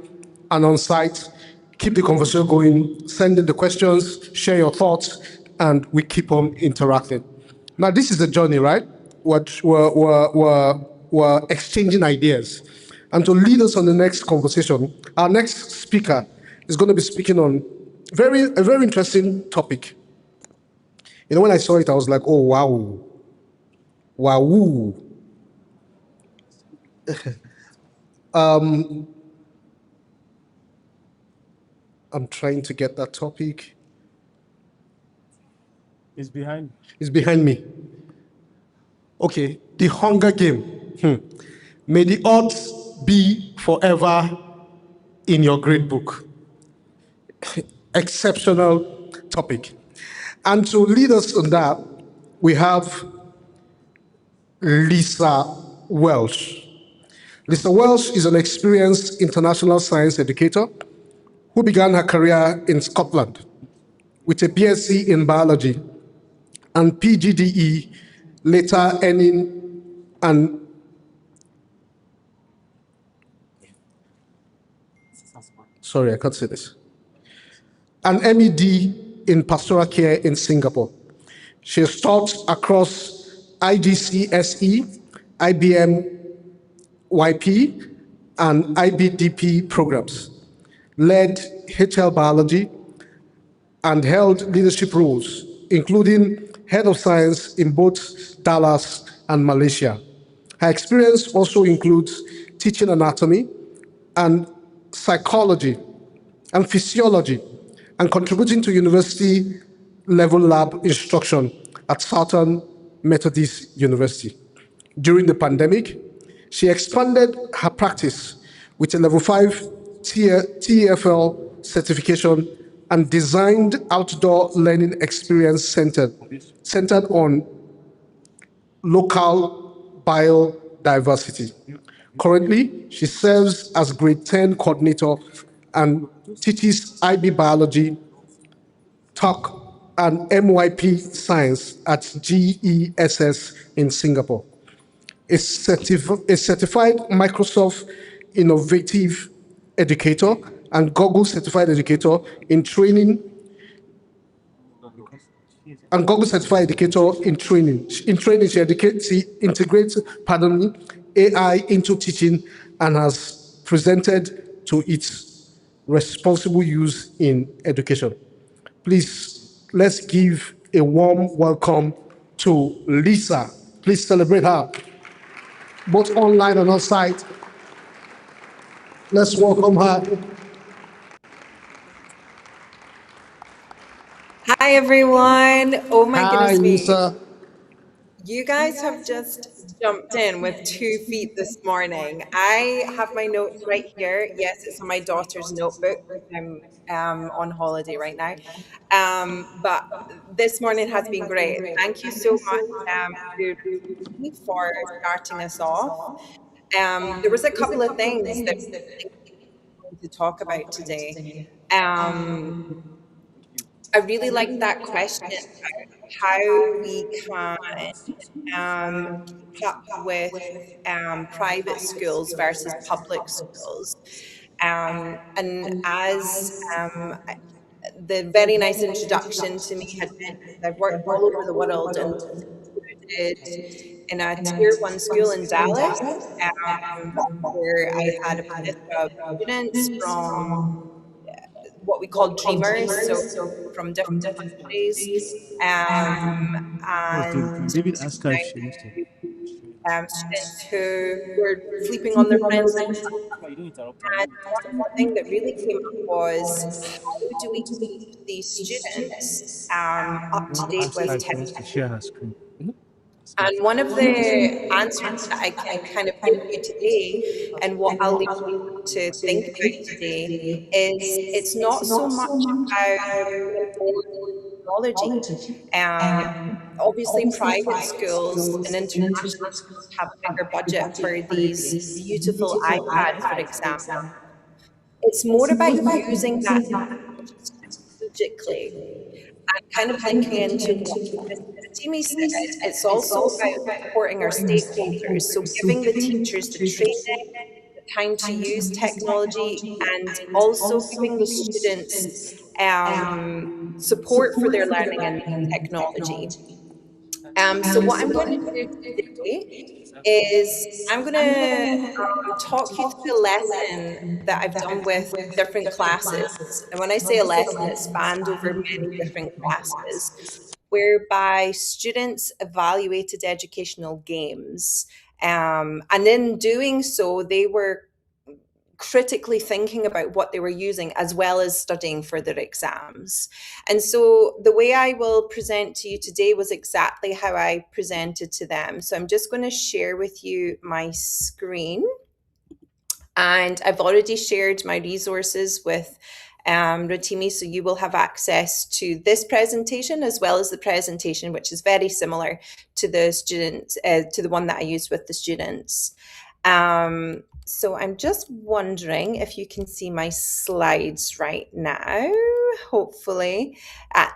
and on site. Keep the conversation going. Send in the questions, share your thoughts, and we keep on interacting. Now, this is a journey, right? We're exchanging ideas. And to lead us on the next conversation, our next speaker is going to be speaking on a very interesting topic. You know, when I saw it, I was like, oh, wow. Wow. I'm trying to get that topic. It's behind. It's behind me. Okay, the Hunger Game. May the odds be forever in your great book. Exceptional topic. And to lead us on that, we have Lisa Welsh. Lisa Welsh is an experienced international science educator who began her career in Scotland with a BSc in biology and PGDE, later earning an sorry, I can't say this. An MED in pastoral care in Singapore. She has taught across IGCSE, IBM YP, and IBDP programs, led HL biology, and held leadership roles, including head of science in both Dallas and Malaysia. Her experience also includes teaching anatomy and psychology and physiology, and contributing to university level lab instruction at Southern Methodist University. During the pandemic, she expanded her practice with a level 5 TEFL certification and designed outdoor learning experience centered on local biodiversity. Currently, she serves as grade 10 coordinator and teaches IB biology, TALK, and MYP science at GESS in Singapore. A certified Microsoft Innovative Educator and Google Certified Educator in training and Google Certified Educator in training. She integrates, AI into teaching and has presented to its responsible use in education. Please, let's give a warm welcome to Lisa. Please celebrate her, both online and on site. Let's welcome her. Hi, everyone. Oh my Hi, goodness me. Lisa. You guys have just jumped in with 2 feet this morning. I have my notes right here. Yes, it's on my daughter's notebook because I'm on holiday right now. But this morning has been great. Thank you so much to Ruby for starting us off. There was a couple of things that I wanted to talk about today. Um, I really like that question about how we can keep up with private schools versus public schools. And as the very nice introduction to me had mentioned, I've worked all over the world and included in a tier 1 school in Dallas, where I had a plethora of students from what we call dreamers, so from different countries, Oh, and can David ask her if she wants to? students who were sleeping on their friends' You don't interrupt her. and one thing that really came up was how do we keep these students up to date Ask her with if she tech? wants to share her screen. And one of the answers that I can kind of give you today, and what I'll leave you to think about today, is it's not so much about bringing forward technology. Obviously, private schools and international schools have a bigger budget for these beautiful iPads, for example. It's more about using that technology strategically and kind of linking into what accessibility Rotimi said, it's also about supporting our stakeholders, so giving the teachers the training, the time to use technology, and also giving the students support for their learning in technology. So what I'm going to do today is I'm going to talk you through a lesson that I've done with different classes. And when I say a lesson, it spanned over many different classes, whereby students evaluated educational games. And in doing so, they were critically thinking about what they were using as well as studying for their exams. And so the way I will present to you today was exactly how I presented to them. So I'm just going to share with you my screen. And I've already shared my resources with Rotimi, so you will have access to this presentation as well as the presentation, which is very similar to the students, to the one that I used with the students. So I'm just wondering if you can see my slides right now, hopefully.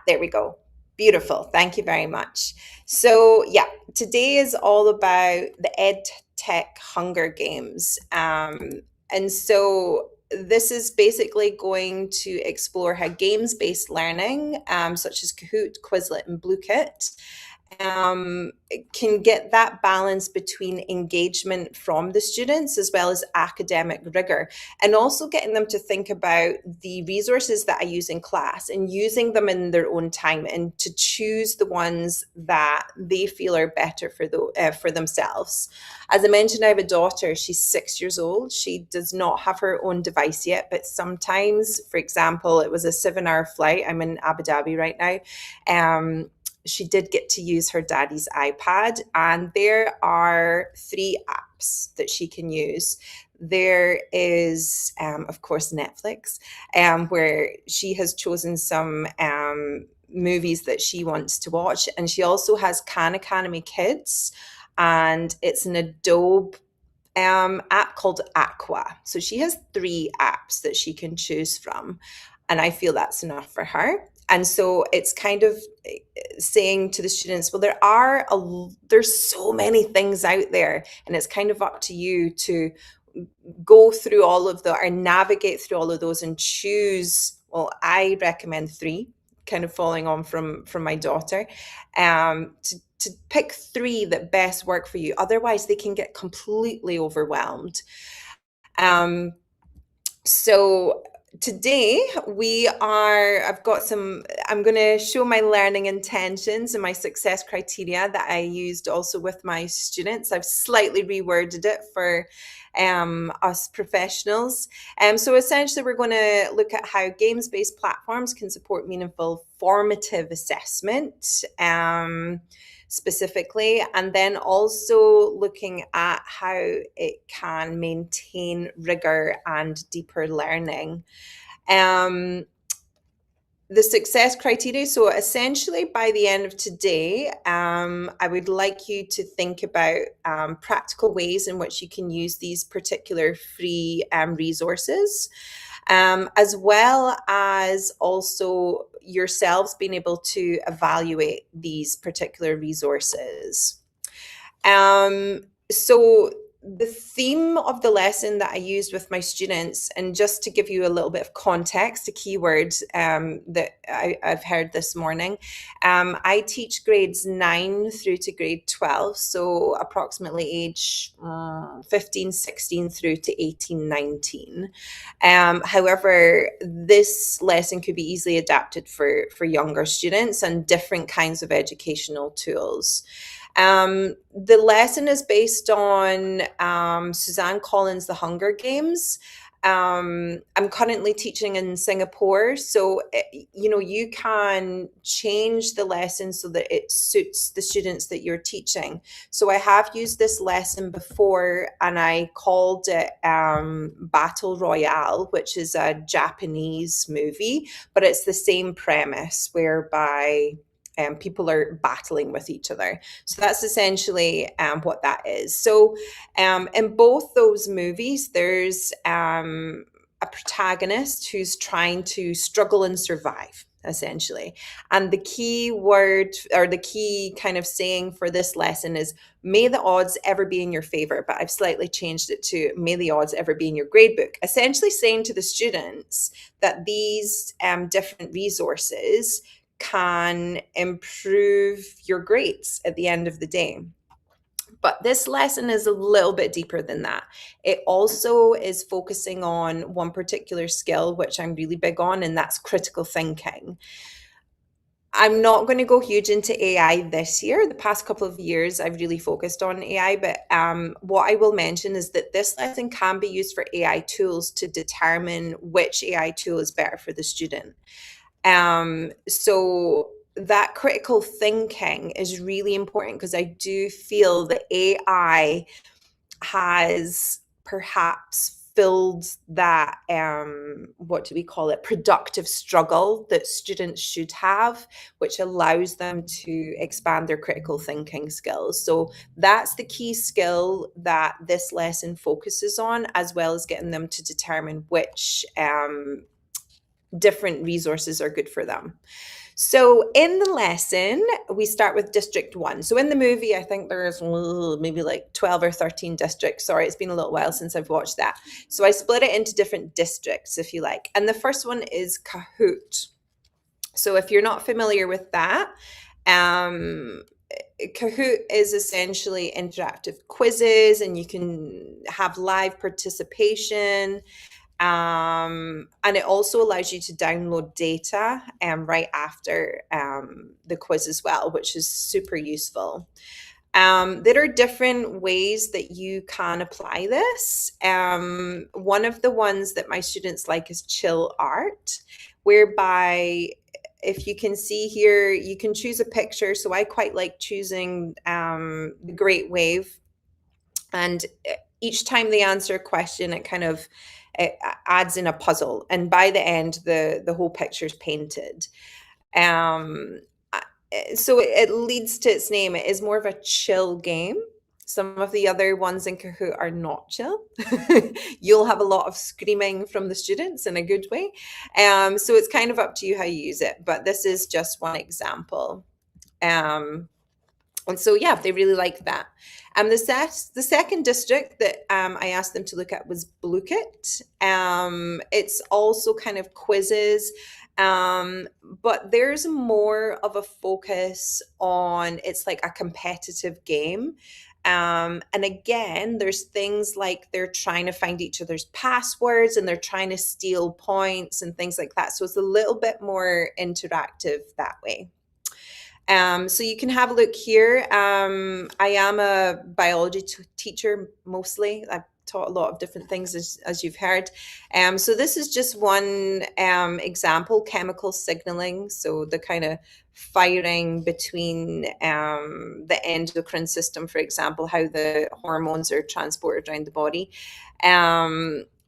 There we go. Beautiful. Thank you very much. So yeah, today is all about the EdTech Hunger Games. And so this is basically going to explore how games-based learning, such as Kahoot, Quizlet, and Bluekit, can get that balance between engagement from the students as well as academic rigor, and also getting them to think about the resources that I use in class and using them in their own time, and to choose the ones that they feel are better for themselves. As I mentioned, I have a daughter. She's 6 years old. She does not have her own device yet, but sometimes, for example, it was a 7-hour flight. I'm in Abu Dhabi right now. She did get to use her daddy's iPad, and there are 3 apps that she can use. There is, of course, Netflix, where she has chosen some movies that she wants to watch. And she also has Khan Academy Kids, and it's an Adobe app called Aqua. So she has 3 apps that she can choose from, and I feel that's enough for her. And so it's kind of saying to the students, well, there's so many things out there, and it's kind of up to you to go through all of or navigate through all of those and choose. Well, I recommend 3, kind of following on from my daughter, to pick 3 that best work for you. Otherwise, they can get completely overwhelmed. So today I'm going to show my learning intentions and my success criteria that I used also with my students. I've slightly reworded it for us professionals. So essentially, we're going to look at how games-based platforms can support meaningful formative assessment, specifically, and then also looking at how it can maintain rigor and deeper learning. The success criteria. So essentially, by the end of today, I would like you to think about practical ways in which you can use these particular free resources, as well as also yourselves being able to evaluate these particular resources. So the theme of the lesson that I used with my students, and just to give you a little bit of context, a keyword that I've heard this morning, I teach grades 9 through to grade 12, so approximately age 15, 16 through to 18, 19. However, this lesson could be easily adapted for younger students and different kinds of educational tools. The lesson is based on Suzanne Collins' The Hunger Games. I'm currently teaching in Singapore, so you can change the lesson so that it suits the students that you're teaching. So I have used this lesson before, and I called it Battle Royale, which is a Japanese movie, but it's the same premise whereby people are battling with each other. So that's essentially what that is. So in both those movies, there's a protagonist who's trying to struggle and survive. essentially. And the key word, or the key kind of saying for this lesson, is may the odds ever be in your favor, but I've slightly changed it to may the odds ever be in your gradebook, essentially saying to the students that these different resources can improve your grades at the end of the day. But this lesson is a little bit deeper than that. It also is focusing on one particular skill, which I'm really big on, and that's critical thinking. I'm not going to go huge into AI this year. The past couple of years, I've really focused on AI, but what I will mention is that this lesson can be used for AI tools to determine which AI tool is better for the student. So that critical thinking is really important, because I do feel that AI has perhaps filled that, what do we call it, productive struggle that students should have, which allows them to expand their critical thinking skills. So that's the key skill that this lesson focuses on, as well as getting them to determine which different resources are good for them. So in the lesson, we start with District 1. So in the movie, I think there's maybe like 12 or 13 districts. Sorry, it's been a little while since I've watched that. So I split it into different districts, if you like. And the first one is Kahoot. So if you're not familiar with that, Kahoot is essentially interactive quizzes, and you can have live participation. And it also allows you to download data right after the quiz as well, which is super useful. There are different ways that you can apply this. One of the ones that my students like is chill art, whereby, if you can see here, you can choose a picture. So I quite like choosing the Great Wave. And each time they answer a question, it adds in a puzzle, and by the end, the whole picture is painted. So it leads to its name. It is more of a chill game. Some of the other ones in Kahoot are not chill. You'll have a lot of screaming from the students in a good way. So it's kind of up to you how you use it, but this is just one example. And so, yeah, they really like that. The second district that I asked them to look at was Blukit. It's also kind of quizzes, but there's more of a focus on, it's like a competitive game. And again, there's things like they're trying to find each other's passwords, and they're trying to steal points and things like that. So it's a little bit more interactive that way. So you can have a look here. I am a biology teacher mostly. I've taught a lot of different things, as you've heard. So this is just one example, chemical signaling. So the kind of firing between the endocrine system, for example, how the hormones are transported around the body.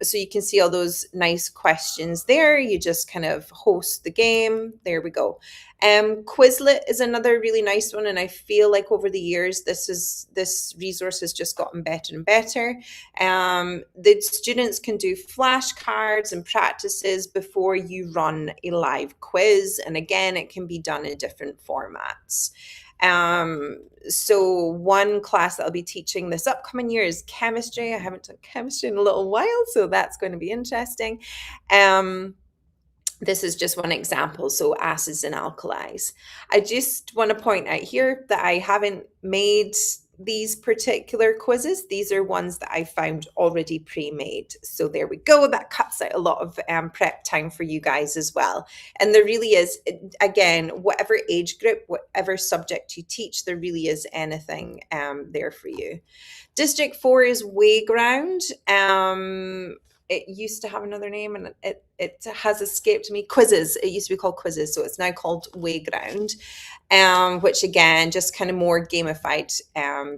So you can see all those nice questions there. You just kind of host the game. There we go. Quizlet is another really nice one, and I feel like over the years this resource has just gotten better and better. The students can do flashcards and practices before you run a live quiz, and again, it can be done in different formats. So one class that I'll be teaching this upcoming year is chemistry. I haven't done chemistry in a little while, so that's going to be interesting. This is just one example, so acids and alkalis. I just want to point out here that I haven't made these particular quizzes. These are ones that I found already pre-made. So there we go. That cuts out a lot of prep time for you guys as well. And there really is, again, whatever age group, whatever subject you teach, there really is anything there for you. District 4 is Wayground. It used to have another name, and it has escaped me. Quizzes. It used to be called Quizzes, so it's now called Wayground, which again, just kind of more gamified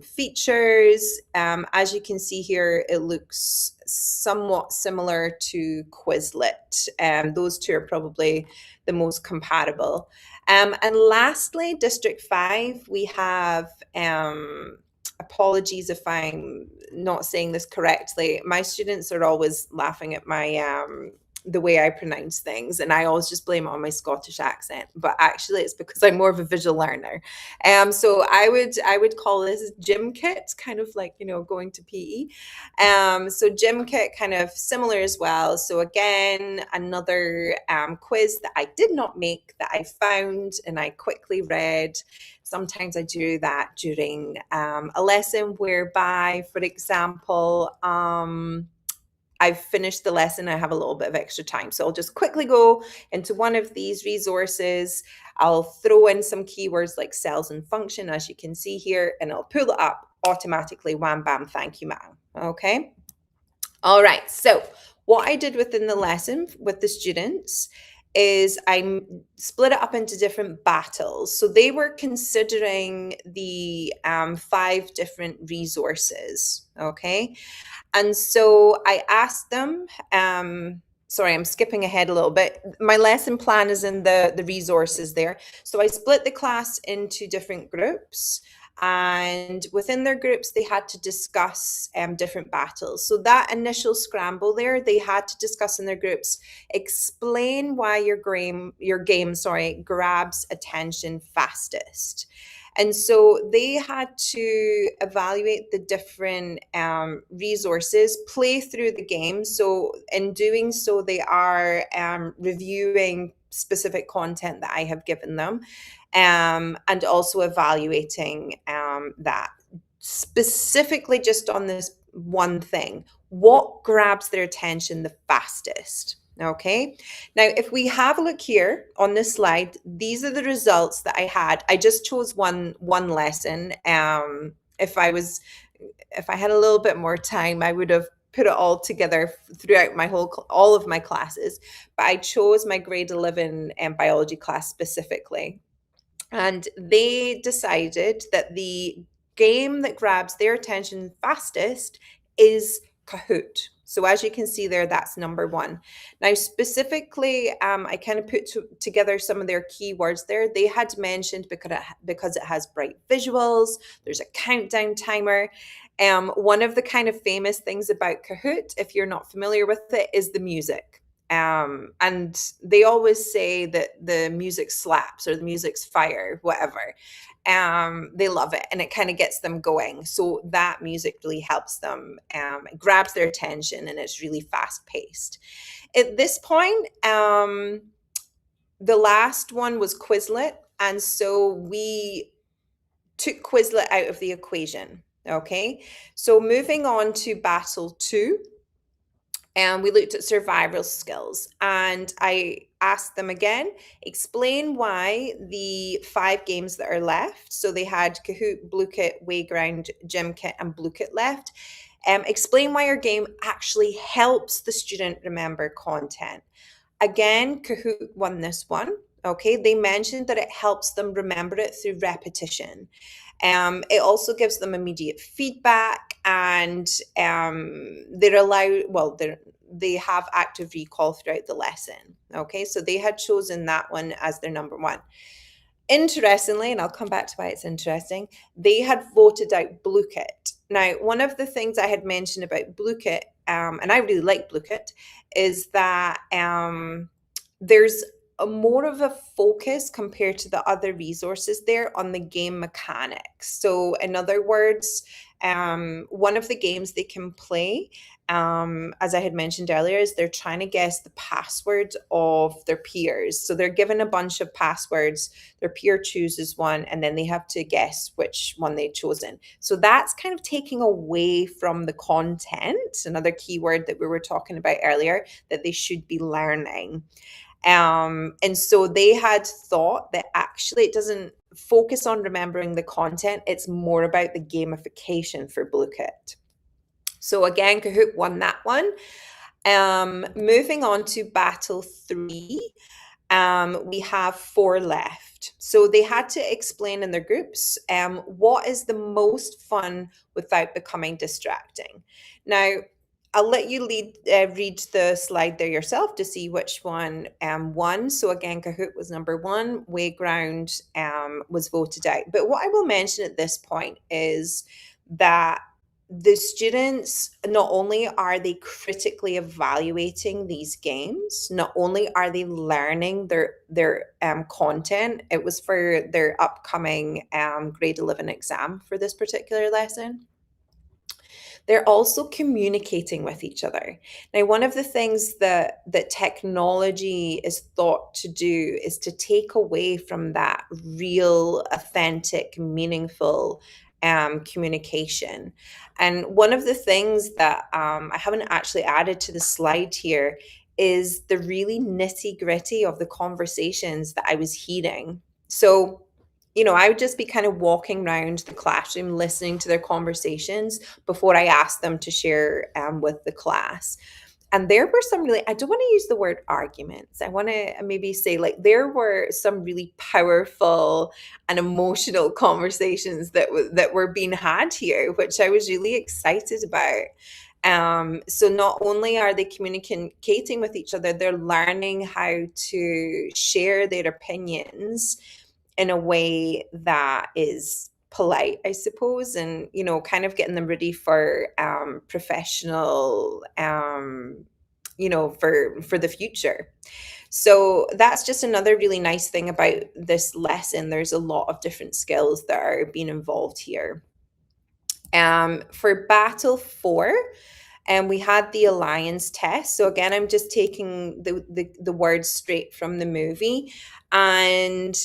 features. As you can see here, it looks somewhat similar to Quizlet. Those two are probably the most compatible. And lastly, District 5, we have apologies if I'm not saying this correctly. My students are always laughing at my the way I pronounce things, and I always just blame it on my Scottish accent, but actually it's because I'm more of a visual learner. So I would call this gym kit, kind of like, you know, going to PE. So gym kit, kind of similar as well. So again, another quiz that I did not make that I found and I quickly read. Sometimes I do that during a lesson whereby, for example, I've finished the lesson, I have a little bit of extra time. So I'll just quickly go into one of these resources. I'll throw in some keywords like cells and function, as you can see here, and I'll pull it up automatically. Wham, bam, thank you, ma'am. Okay. All right. So what I did within the lesson with the students is I split it up into different battles. So they were considering the 5 different resources. Okay. And so I asked them, sorry, I'm skipping ahead a little bit. My lesson plan is in the resources there. So I split the class into different groups, and within their groups, they had to discuss different battles. So that initial scramble there, they had to discuss in their groups, explain why your game grabs attention fastest. And so they had to evaluate the different resources, play through the game. So in doing so, they are reviewing specific content that I have given them, and also evaluating that specifically just on this one thing. What grabs their attention the fastest? Okay. Now, if we have a look here on this slide, these are the results that I had. I just chose one lesson. If I had a little bit more time, I would have put it all together throughout all of my classes. But I chose my grade 11 biology class specifically. And they decided that the game that grabs their attention fastest is Kahoot. So as you can see there, that's number 1. Now, specifically, I kind of put together some of their keywords there. They had mentioned because it has bright visuals, there's a countdown timer. One of the kind of famous things about Kahoot, if you're not familiar with it, is the music. And they always say that the music slaps or the music's fire, whatever. They love it, and it kind of gets them going. So that music really helps them. It grabs their attention, and it's really fast paced. At this point, the last one was Quizlet. And so we took Quizlet out of the equation. Okay. So moving on to Battle 2. And we looked at survival skills, and I asked them again, explain why the 5 games that are left. So they had Kahoot, Blue Kit, Wayground, Gym Kit, and Blue Kit left. Explain why your game actually helps the student remember content. Again, Kahoot won this one. Okay, they mentioned that it helps them remember it through repetition. It also gives them immediate feedback, and they have active recall throughout the lesson. Okay, so they had chosen that one as their number 1. Interestingly, and I'll come back to why it's interesting, they had voted out Blue Kit. Now, one of the things I had mentioned about Blue Kit, and I really like Blue Kit, is that there's more of a focus compared to the other resources there on the game mechanics. So in other words, one of the games they can play, as I had mentioned earlier, is they're trying to guess the password of their peers. So they're given a bunch of passwords, their peer chooses one, and then they have to guess which one they've chosen. So that's kind of taking away from the content, another keyword that we were talking about earlier, that they should be learning. And so they had thought that actually it doesn't focus on remembering the content. It's more about the gamification for Blue Kit. So again, Kahoot won that one. Moving on to Battle 3, we have 4 left. So they had to explain in their groups what is the most fun without becoming distracting. Now, I'll let you read the slide there yourself to see which one won. So again, Kahoot was number 1, Wayground was voted out. But what I will mention at this point is that the students, not only are they critically evaluating these games, not only are they learning their content. It was for their upcoming grade 11 exam for this particular lesson. They're also communicating with each other. Now, one of the things that technology is thought to do is to take away from that real, authentic, meaningful communication. And one of the things that I haven't actually added to the slide here is the really nitty gritty of the conversations that I was hearing. So, I would just be kind of walking around the classroom, listening to their conversations before I asked them to share with the class. And there were some really, I don't want to use the word arguments. I want to maybe say, like, there were some really powerful and emotional conversations that were being had here, which I was really excited about. So not only are they communicating with each other, they're learning how to share their opinions in a way that is polite, I suppose, and kind of getting them ready for professional, for the future. So that's just another really nice thing about this lesson. There's a lot of different skills that are being involved here. For Battle 4, and we had the alliance test. So again, I'm just taking the words straight from the movie, and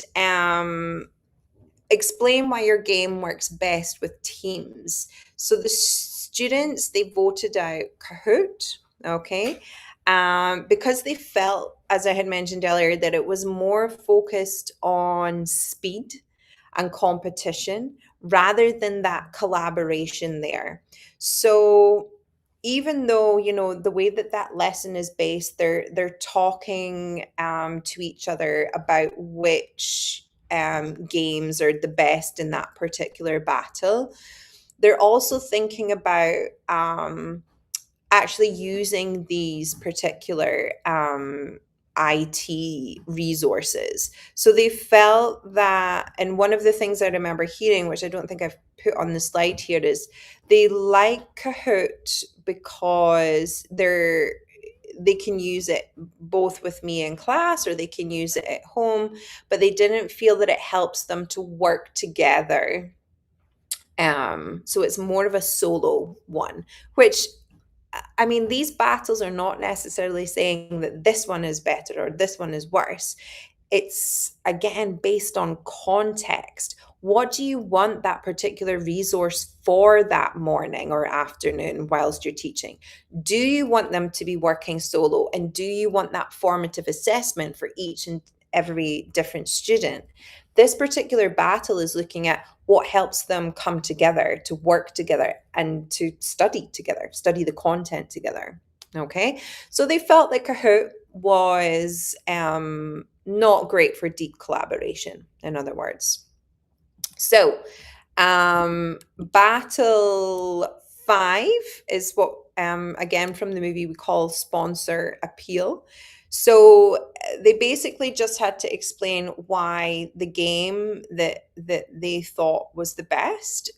explain why your game works best with teams. So the students, they voted out Kahoot, okay, because they felt, as I had mentioned earlier, that it was more focused on speed and competition rather than that collaboration there. So even though the way that lesson is based, they're talking to each other about which games are the best in that particular battle. They're also thinking about actually using these particular IT resources. So they felt that, and one of the things I remember hearing, which I don't think I've put on the slide here, is they like Kahoot because they can use it both with me in class or they can use it at home, but they didn't feel that it helps them to work together. So it's more of a solo one, which, I mean, these battles are not necessarily saying that this one is better or this one is worse. It's, again, based on context. What do you want that particular resource for that morning or afternoon whilst you're teaching? Do you want them to be working solo? And do you want that formative assessment for each and every different student? This particular battle is looking at what helps them come together, to work together, and to study together, study the content together. Okay, so they felt that Kahoot was not great for deep collaboration, in other words. So battle 5 is what, again, from the movie we call sponsor appeal. So they basically just had to explain why the game that they thought was the best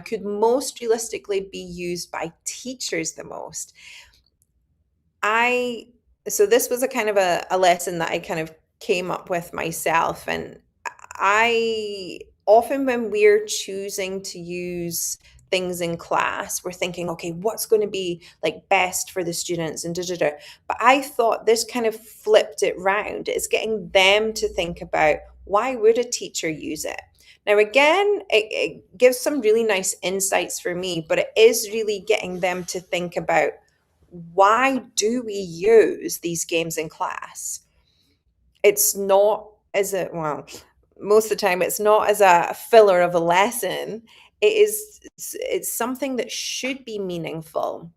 could most realistically be used by teachers the most. So this was a kind of a lesson that I kind of came up with myself, and I often, when we're choosing to use things in class, we're thinking, okay, what's going to be like best for the students and But I thought this kind of flipped it round. It's getting them to think about, why would a teacher use it? Now, again, it gives some really nice insights for me, but it is really getting them to think about, why do we use these games in class? It's not as a, well, most of the time it's not as a filler of a lesson. It's something that should be meaningful.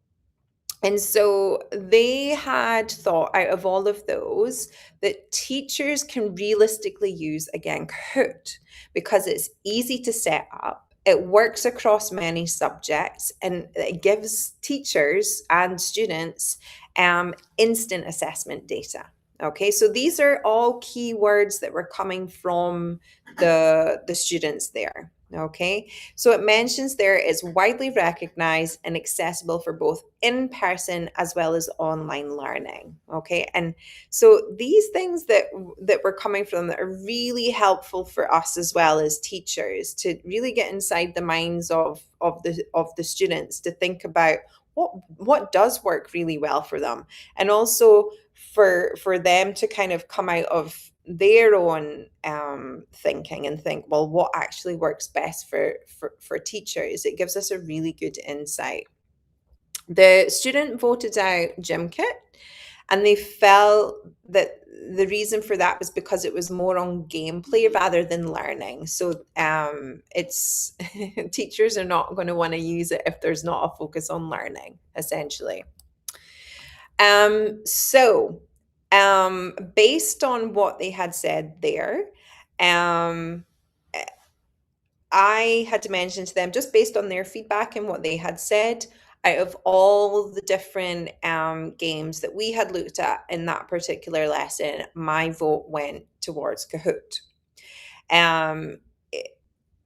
And so they had thought, out of all of those, that teachers can realistically use, again, Kahoot, because it's easy to set up. It works across many subjects, and it gives teachers and students instant assessment data. Okay, so these are all key words that were coming from the students there. Okay, so it mentions there it's widely recognized and accessible for both in-person as well as online learning. Okay, and so these things that we're coming from that are really helpful for us as well as teachers to really get inside the minds of the students to think about what does work really well for them, and also for them to kind of come out of their own thinking and think, well, what actually works best for teachers. It gives us a really good insight. The student voted out gym kit, and they felt that the reason for that was because it was more on gameplay rather than learning. So it's teachers are not going to want to use it if there's not a focus on learning, essentially. So based on what they had said there, um, I had to mention to them, just based on their feedback and what they had said, out of all the different games that we had looked at in that particular lesson, my vote went towards Kahoot. I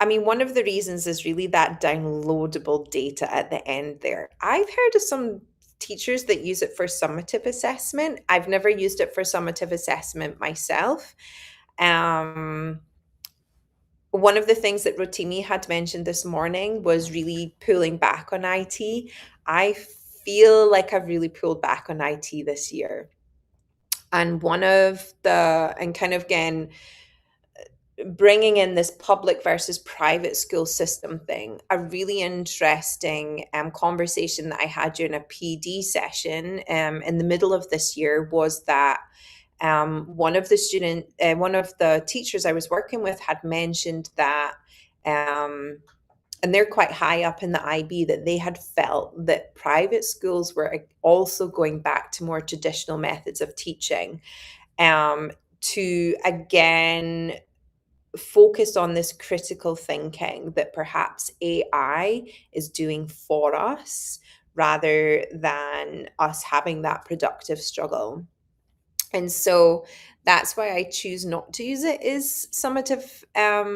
mean, one of the reasons is really that downloadable data at the end there. I've heard of some teachers that use it for summative assessment. I've never used it for summative assessment myself. One of the things that Rotimi had mentioned this morning was really pulling back on IT. I feel like I've really pulled back on IT this year. And kind of again, bringing in this public versus private school system thing, a really interesting conversation that I had during a PD session in the middle of this year was that one of the teachers I was working with had mentioned that, and they're quite high up in the IB, that they had felt that private schools were also going back to more traditional methods of teaching, to again focus on this critical thinking that perhaps AI is doing for us rather than us having that productive struggle. And so that's why I choose not to use it is summative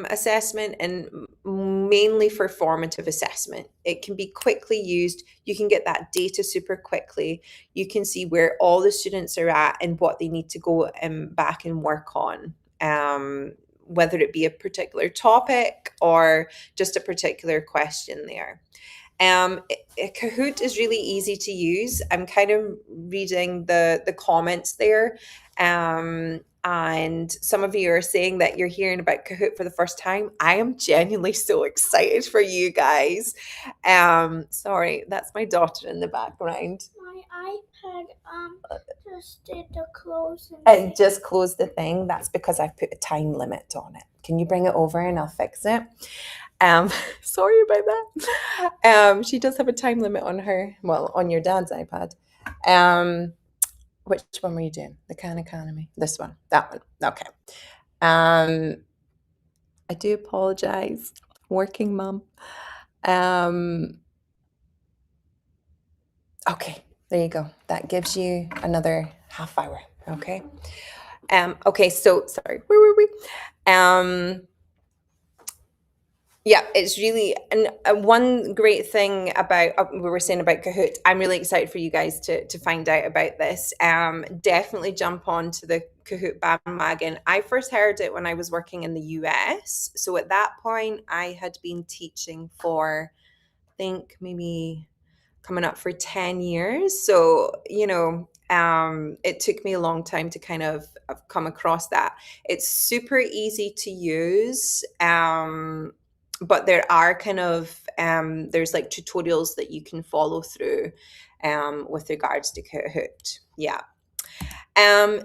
assessment, and mainly for formative assessment. It can be quickly used. You can get that data super quickly. You can see where all the students are at and what they need to go back and work on, whether it be a particular topic or just a particular question there. Kahoot is really easy to use. I'm kind of reading the comments there. And some of you are saying that you're hearing about Kahoot for the first time. I am genuinely so excited for you guys. Sorry, that's my daughter in the background. My iPad just did the closing. And just closed the thing. That's because I've put a time limit on it. Can you bring it over and I'll fix it? Sorry about that. She does have a time limit on on your dad's iPad. Which one were you doing? The Khan Academy? This one, that one. Okay. I do apologize, working mom. Okay, there you go. That gives you another half hour. Okay. Okay, so sorry, where were we? Yeah, it's really, and one great thing about we were saying about Kahoot. I'm really excited for you guys to find out about this. Definitely jump onto the Kahoot bandwagon. I first heard it when I was working in the US. So at that point, I had been teaching for, I think, maybe coming up for 10 years. So, it took me a long time to kind of come across that. It's super easy to use. But there are kind of there's like tutorials that you can follow through with regards to Kahoot. Yeah.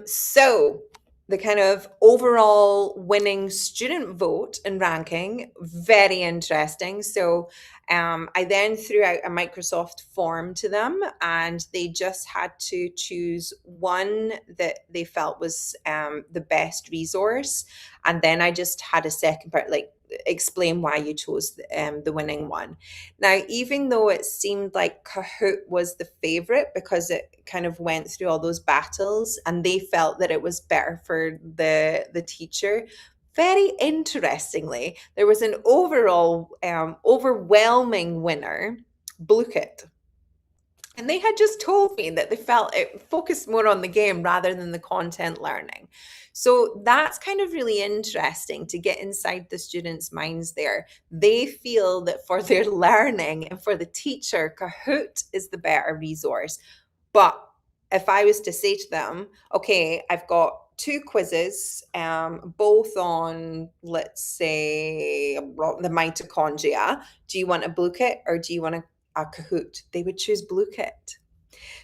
So the kind of overall winning student vote and ranking, very interesting. So I then threw out a Microsoft form to them, and they just had to choose one that they felt was the best resource. And then I just had a second part, like explain why you chose the winning one. Now, even though it seemed like Kahoot was the favorite because it kind of went through all those battles and they felt that it was better for the teacher, very interestingly, there was an overwhelming winner, Blue-Kit. And they had just told me that they felt it focused more on the game rather than the content learning. So that's kind of really interesting to get inside the students' minds there. They feel that for their learning and for the teacher, Kahoot is the better resource. But if I was to say to them, okay, I've got 2 quizzes, both on, let's say, the mitochondria. Do you want a Blue-Kit or do you want a Kahoot? They would choose Blue-Kit.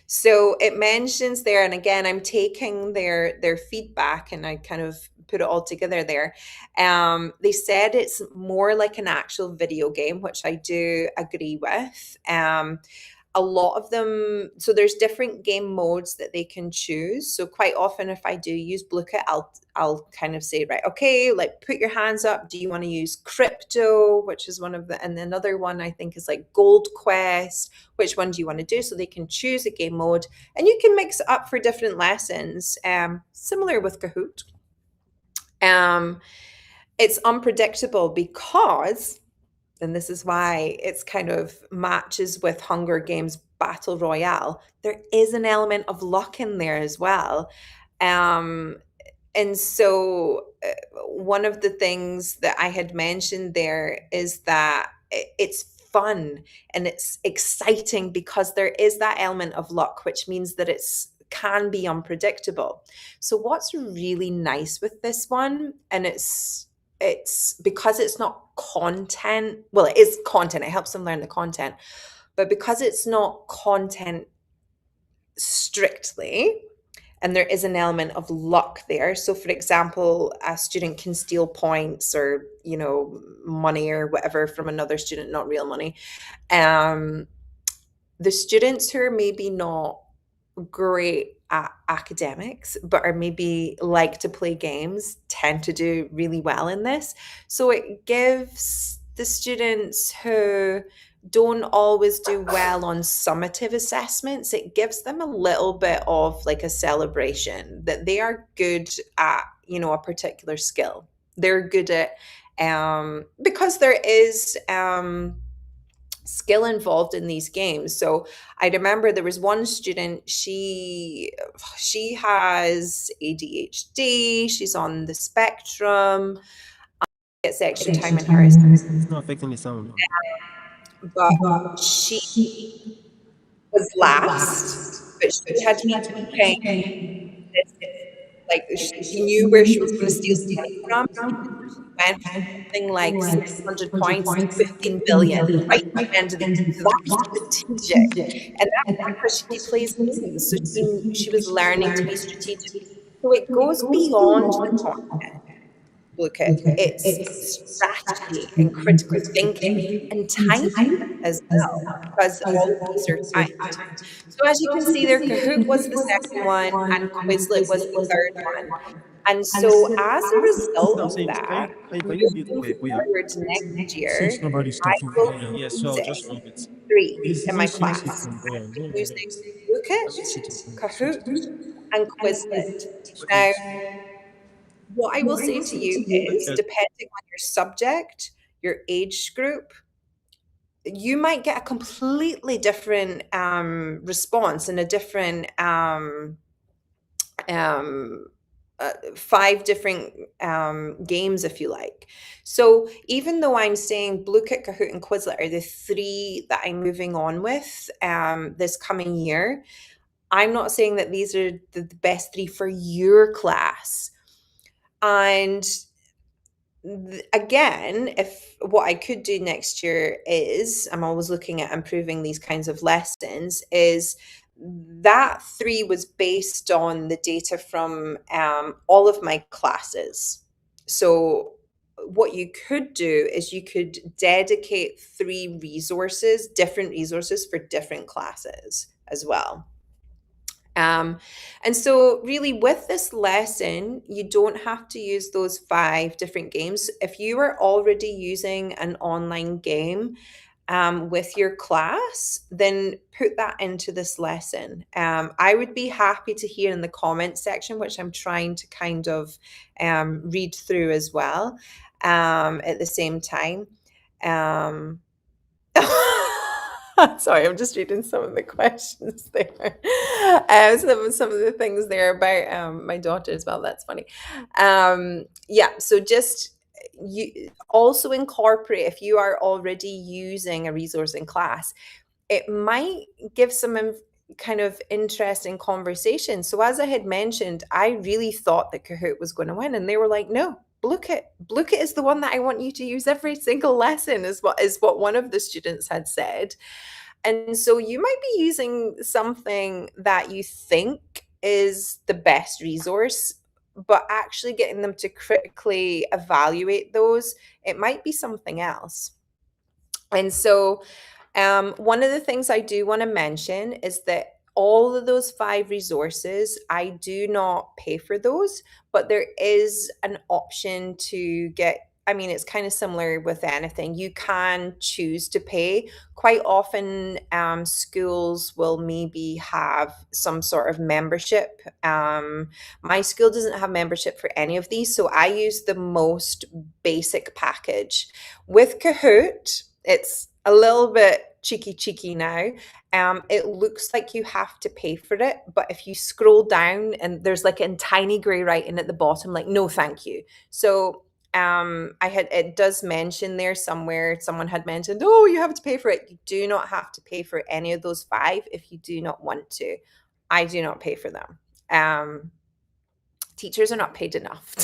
So it mentions there, and again, I'm taking their feedback and I kind of put it all together there. They said it's more like an actual video game, which I do agree with. A lot of them, so there's different game modes that they can choose. So quite often if I do use Blue-Kit, I'll kind of say, right, okay, like put your hands up. Do you want to use crypto, which is one of the, and another one I think is like Gold Quest. Which one do you want to do? So they can choose a game mode and you can mix it up for different lessons, similar with Kahoot. It's unpredictable because, and this is why it's kind of matches with Hunger Games Battle Royale, there is an element of luck in there as well. And so one of the things that I had mentioned there is that it's fun and it's exciting because there is that element of luck, which means that it's can be unpredictable. So what's really nice with this one, and it's because it's not content, well, it is content, it helps them learn the content, but because it's not content strictly, and there is an element of luck there. So for example, a student can steal points or, you know, money or whatever from another student, not real money. The students who are maybe not great at academics but are maybe like to play games tend to do really well in this. So it gives the students who don't always do well on summative assessments, it gives them a little bit of like a celebration that they are good at, you know, a particular skill. They're good at because there is skill involved in these games. So I remember there was one student, she has ADHD, she's on the spectrum, gets extra time in her It's not affecting the sound. but she was last, but she had to keep paying this, like she knew where she was going to steal the money from. She went from something like 600 points to 15 billion right at the end of the game. So that was strategic. And that's because she plays games. So she was learning to be strategic. So it goes beyond the content. Look at it's strategy and critical thinking and timing as well, because all of these are timed. So as you can see there, Kahoot was the second one and Quizlet was the third one. And so as a result I'm of saying, that, can you mute moving Kuya? forward next Since year, nobody's I talking, will be Yeah, so I'll just using remove it. 3 in my let's finish it class. from there. I'll No, be no, no. using Bookit, Switch Kahoot, it. and Quizlet. Okay. Now, what I will say to you is, Yes. depending on your subject, your age group, you might get a completely different response and a different 5 different games, if you like. So even though I'm saying Blue-Kit, Kahoot, and Quizlet are the 3 that I'm moving on with this coming year, I'm not saying that these are the best 3 for your class. And again, if what I could do next year is, I'm always looking at improving these kinds of lessons, is that 3 was based on the data from all of my classes. So what you could do is you could dedicate 3 resources, different resources for different classes as well. And so really with this lesson, you don't have to use those 5 different games. If you are already using an online game, with your class, then put that into this lesson. I would be happy to hear in the comments section, which I'm trying to kind of read through as well at the same time. Sorry, I'm just reading some of the questions there. Some of the things there about my daughter as well. That's funny. Yeah, so just you also incorporate, if you are already using a resource in class, it might give some kind of interesting conversation. So as I had mentioned, I really thought that Kahoot was going to win, and they were like, no, Blue Kit is the one that I want you to use every single lesson, is what one of the students had said. And so you might be using something that you think is the best resource, but actually getting them to critically evaluate those, it might be something else. And so one of the things I do want to mention is that all of those 5 resources, I do not pay for those, but there is an option to get. I mean, it's kind of similar with anything. You can choose to pay. Quite often, schools will maybe have some sort of membership. My school doesn't have membership for any of these, so I use the most basic package. With Kahoot, it's a little bit cheeky now. It looks like you have to pay for it, but if you scroll down and there's like in tiny gray writing at the bottom, like, no, thank you. So it does mention there somewhere, someone had mentioned, oh, you have to pay for it. You do not have to pay for any of those 5 if you do not want to. I do not pay for them. Teachers are not paid enough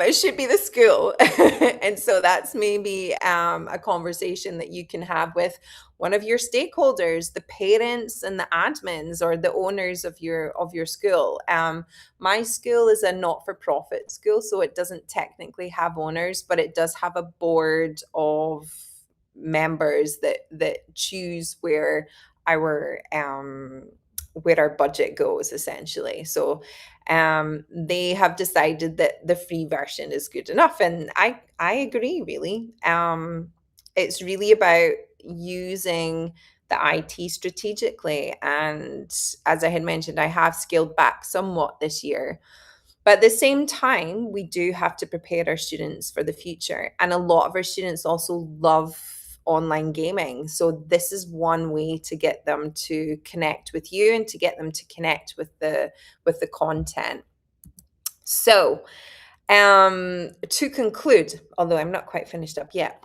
it should be the school. And so that's maybe a conversation that you can have with one of your stakeholders, the parents and the admins or the owners of your school. My school is a not-for-profit school, so it doesn't technically have owners, but it does have a board of members that choose where our budget goes, essentially. So they have decided that the free version is good enough, and I agree, really. It's really about using the IT strategically, and as I had mentioned, I have scaled back somewhat this year. But at the same time, we do have to prepare our students for the future. And a lot of our students also love online gaming. So this is one way to get them to connect with you and to get them to connect with the content. So to conclude, although I'm not quite finished up yet,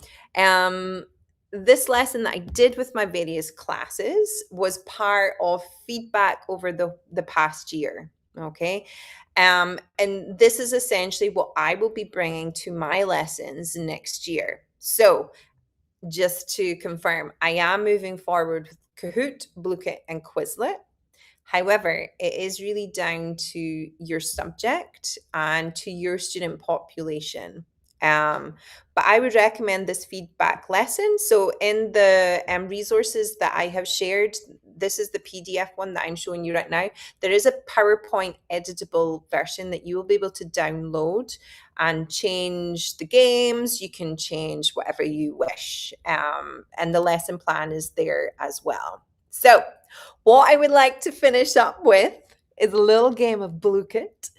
this lesson that I did with my various classes was part of feedback over the past year. Okay. And this is essentially what I will be bringing to my lessons next year. So just to confirm, I am moving forward with Kahoot, Blue-Kit, and Quizlet. However, it is really down to your subject and to your student population. But I would recommend this feedback lesson. So in the resources that I have shared, this is the PDF one that I'm showing you right now. There is a PowerPoint editable version that you will be able to download and change the games. You can change whatever you wish. And the lesson plan is there as well. So what I would like to finish up with is a little game of Blue-Kit,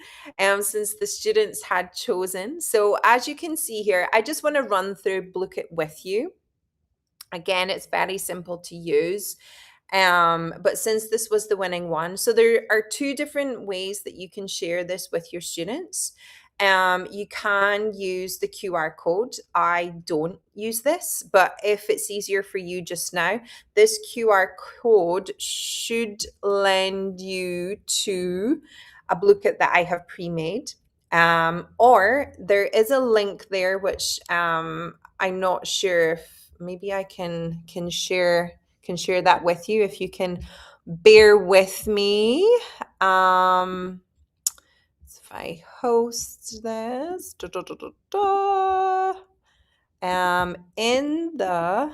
since the students had chosen. So as you can see here, I just want to run through Blue-Kit with you. Again, it's very simple to use. But since this was the winning one, so there are 2 different ways that you can share this with your students. You can use the QR code. I don't use this, but if it's easier for you just now, this QR code should lend you to a Blue-Kit that I have pre-made. Or there is a link there, which I'm not sure if maybe I can share that with you if you can bear with me. If I host this, in the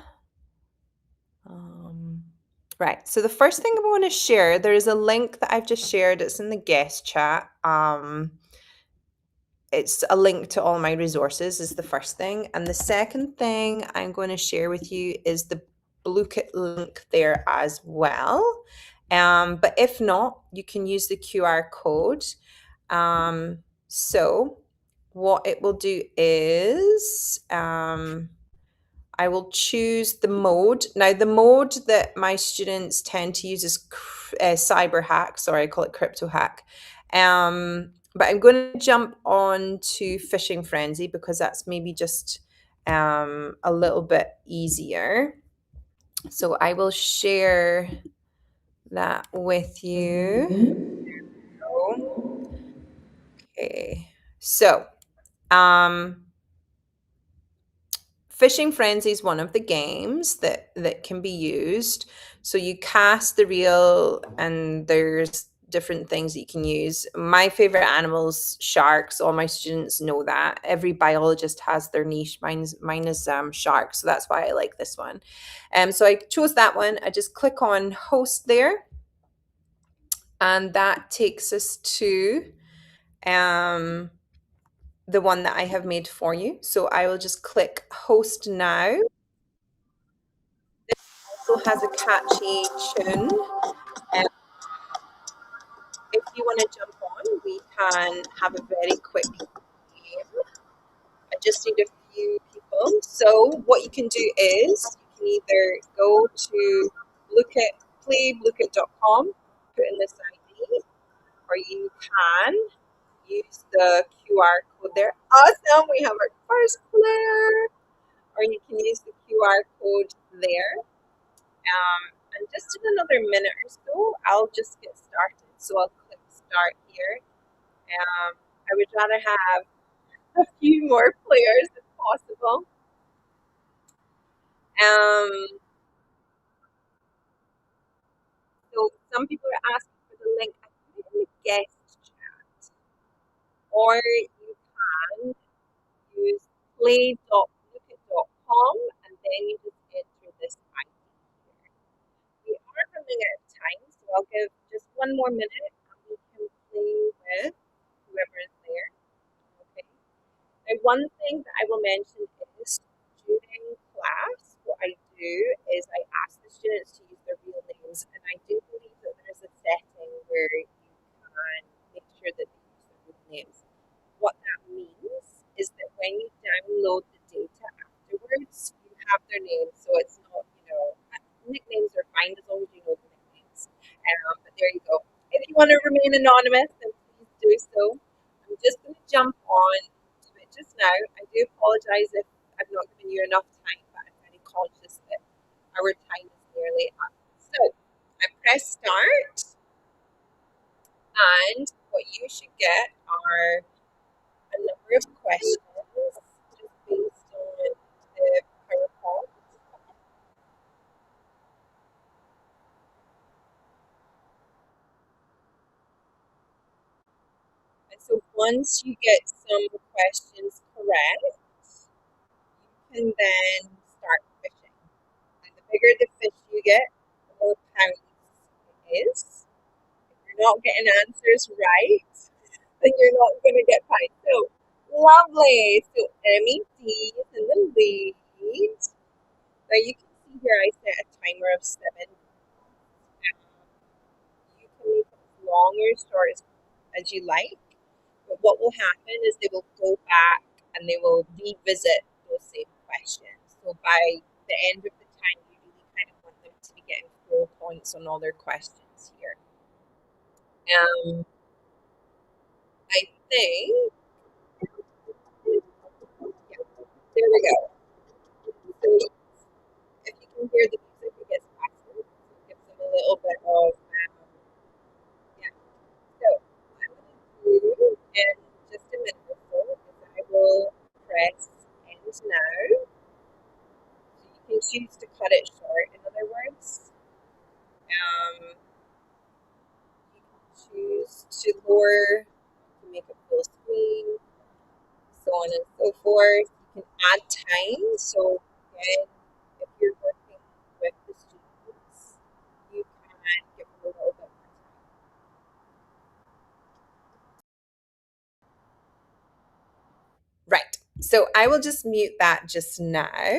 right. So the first thing I want to share, there is a link that I've just shared. It's in the guest chat. it's a link to all my resources is the first thing. And the second thing I'm going to share with you is the Blue-Kit link there as well. But if not, you can use the QR code. So what it will do is I will choose the mode. Now, the mode that my students tend to use is cyber hack. Sorry, I call it crypto hack. But I'm going to jump on to Fishing Frenzy because that's maybe just a little bit easier. So I will share that with you. Okay. So, Fishing Frenzy is one of the games that can be used. So you cast the reel and there's different things that you can use. My favorite animals, sharks. All my students know that. Every biologist has their niche. Mine is sharks. So that's why I like this one. So I chose that one. I just click on host there. And that takes us to the one that I have made for you. So I will just click host now. Also has a catchy tune. And if you want to jump on, we can have a very quick game. I just need a few people. So what you can do is you can either go to playbluekit.com, put in this ID, or you can use the QR code there. Awesome, we have our first player. Or you can use the QR code there. And just in another minute or so, I'll just get started. So I'll click start here. I would rather have a few more players if possible. So some people are asking for the link. I put it in the guest chat. Or you can use play.lookit.com and then you just enter this ID here. We are running out of time, so I'll give just one more minute and we can play with whoever is there. Okay. Now, one thing that I will mention is during class, what I do is I ask the students to use their real names, and I do believe that there is a setting where you can make sure that they use their real names. What that means is that when you download the data afterwards, you have their names, so it's not, nicknames are fine as long as you know the nicknames. But there you go. If you want to remain anonymous, then please do so. I'm just going to jump on to it just now. I do apologize if I've not given you enough time, but I'm very conscious that our time is nearly up. So I press start, and what you should get are a number of questions just based on the PowerPoint. And so once you get some questions correct, you can then start fishing. And the bigger the fish you get, the more pounds it is. If you're not getting answers right, then you're not going to get points. So lovely. So Emmy D is in the lead. Now you can see here I set a timer of 7. You can make it as long or as short as you like. But what will happen is they will go back and they will revisit those same questions. So by the end of the time, you really kind of want them to be getting 4 points on all their questions here. I think, yeah, there we go. So if you can hear the music, it gets faster. So it gives them a little bit of, yeah. So what I'm going to do in just a minute or so is I will press end now. So you can choose to cut it short, in other words. You can choose to lower, to make it full screen, so on and so forth. You can add time. So again, if you're working with the students, you can give them a little bit more time. So I will just mute that just now.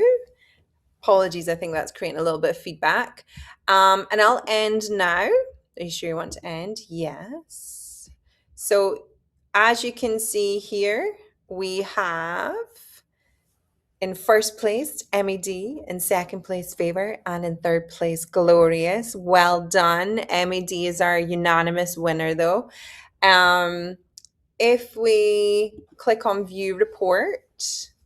Apologies, I think that's creating a little bit of feedback. And I'll end now. Are you sure you want to end? Yes. So as you can see here, we have in first place, MED, in second place, Favor, and in third place, Glorious. Well done. MED is our unanimous winner though. If we click on view report,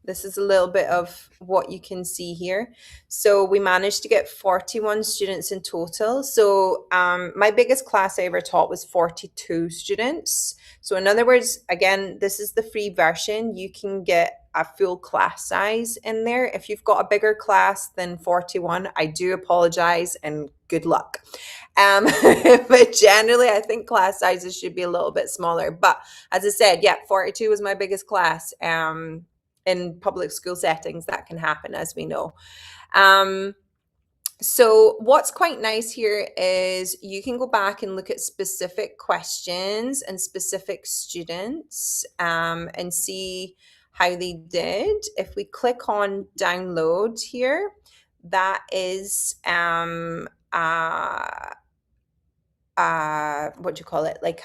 this is a little bit of what you can see here. So we managed to get 41 students in total. So my biggest class I ever taught was 42 students. So in other words, again, this is the free version. You can get a full class size in there. If you've got a bigger class than 41, I do apologize and good luck. But generally, I think class sizes should be a little bit smaller. But as I said, yeah, 42 was my biggest class. In public school settings, that can happen, as we know. So what's quite nice here is you can go back and look at specific questions and specific students and see how they did. If we click on download here, that is what do you call it? Like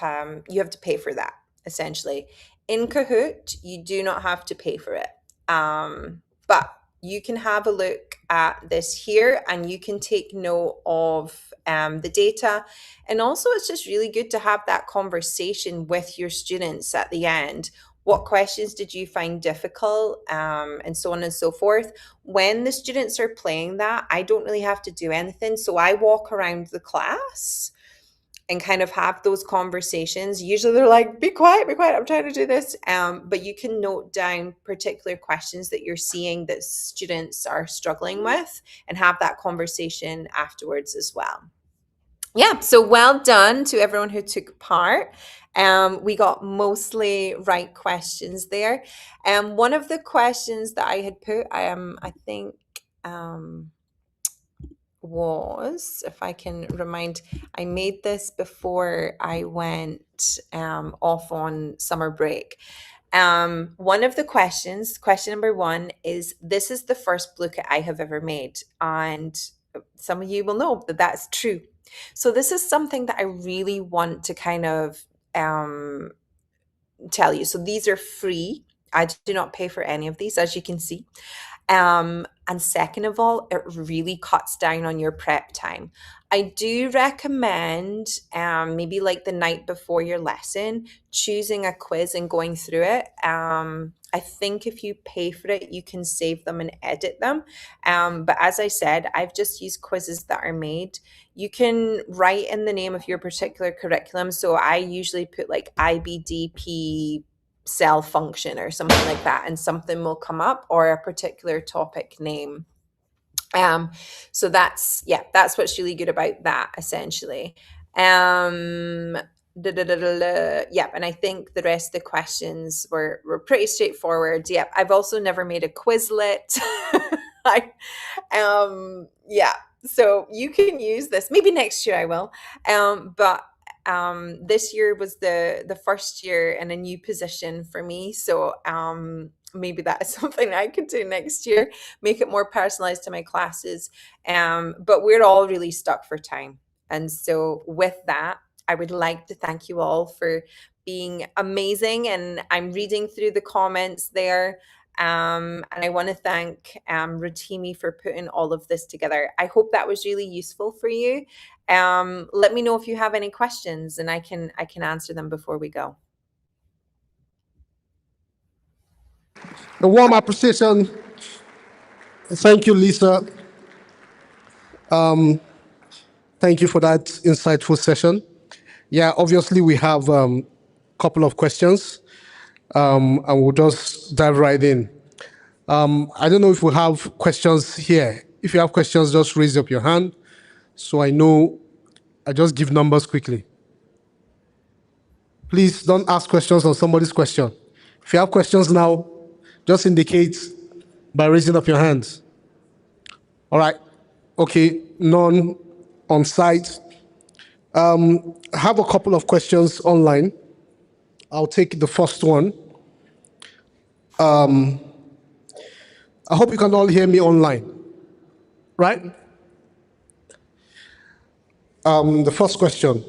you have to pay for that essentially. In Kahoot, you do not have to pay for it. But you can have a look at this here and you can take note of the data. And also it's just really good to have that conversation with your students at the end. What questions did you find difficult? And so on and so forth. When the students are playing that, I don't really have to do anything. So I walk around the class and kind of have those conversations. Usually they're like, be quiet, I'm trying to do this. But you can note down particular questions that you're seeing that students are struggling with and have that conversation afterwards as well. Yeah, so well done to everyone who took part. We got mostly right questions there. One of the questions that I had put, I think, was, if I can remind, I made this before I went off on summer break. One of the questions, question number 1 is, this is the first Blue Kit I have ever made. And some of you will know that that's true. So this is something that I really want to kind of tell you. So these are free. I do not pay for any of these, as you can see. And second of all, it really cuts down on your prep time. I do recommend maybe like the night before your lesson, choosing a quiz and going through it. I think if you pay for it, you can save them and edit them. But as I said, I've just used quizzes that are made. You can write in the name of your particular curriculum. So I usually put like IBDP cell function or something like that, and something will come up, or a particular topic name. So that's what's really good about that essentially. Yeah, and I think the rest of the questions were pretty straightforward. Yeah, I've also never made a Quizlet. Yeah, so you can use this. Maybe next year I will. But this year was the first year in a new position for me. So maybe that is something I could do next year, make it more personalized to my classes. But we're all really stuck for time. And so with that, I would like to thank you all for being amazing. And I'm reading through the comments there. And I want to thank Rotimi for putting all of this together. I hope that was really useful for you. Let me know if you have any questions, and I can answer them before we go. A warm appreciation. Thank you, Lisa. Thank you for that insightful session. Yeah, obviously we have a couple of questions, and we'll just dive right in. I don't know if we have questions here. If you have questions, just raise up your hand so I know. I just give numbers quickly. Please don't ask questions on somebody's question. If you have questions now, just indicate by raising up your hands. All right. Okay, none on site. I have a couple of questions online. I'll take the first one. I hope you can all hear me online, right? The first question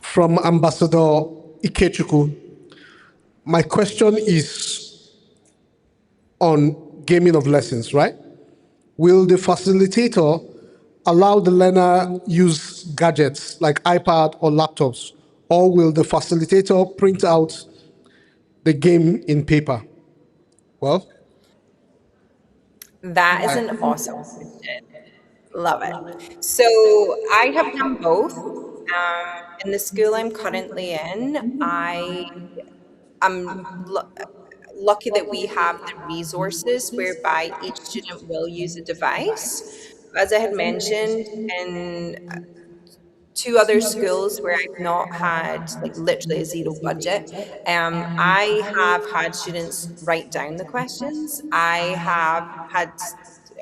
from Ambassador Ikechukwu. My question is on gaming of lessons, right? Will the facilitator allow the learner use gadgets like iPad or laptops, or will the facilitator print out the game in paper? Well, That is an awesome question. Love it. So I have done both. In the school I'm currently in, I'm lucky that we have the resources whereby each student will use a device. As I had mentioned, in two other schools where I've not had like literally a zero budget, I have had students write down the questions. I have had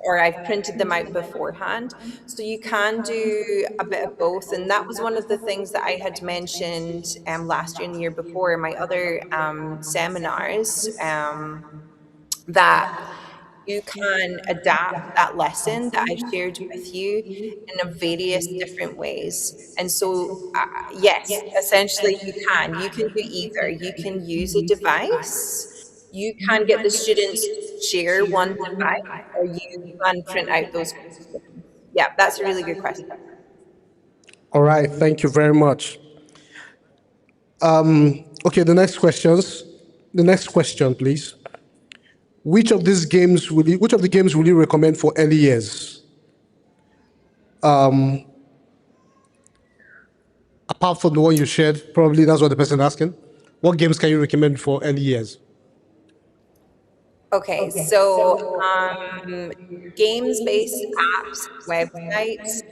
or I've printed them out beforehand. So you can do a bit of both. And that was one of the things that I had mentioned last year and the year before in my other seminars, that you can adapt that lesson that I've shared with you in a various different ways. And so, yes, essentially you can. You can do either. You can use a device, you can get the students to share one device, or you can print out those questions. Yeah, that's a really good question. all right, thank you very much. Okay, the next questions. The next question, please. Which of the games will you recommend for early years? Apart from the one you shared, probably that's what the person asking. What games can you recommend for early years? Okay, so games-based apps, websites.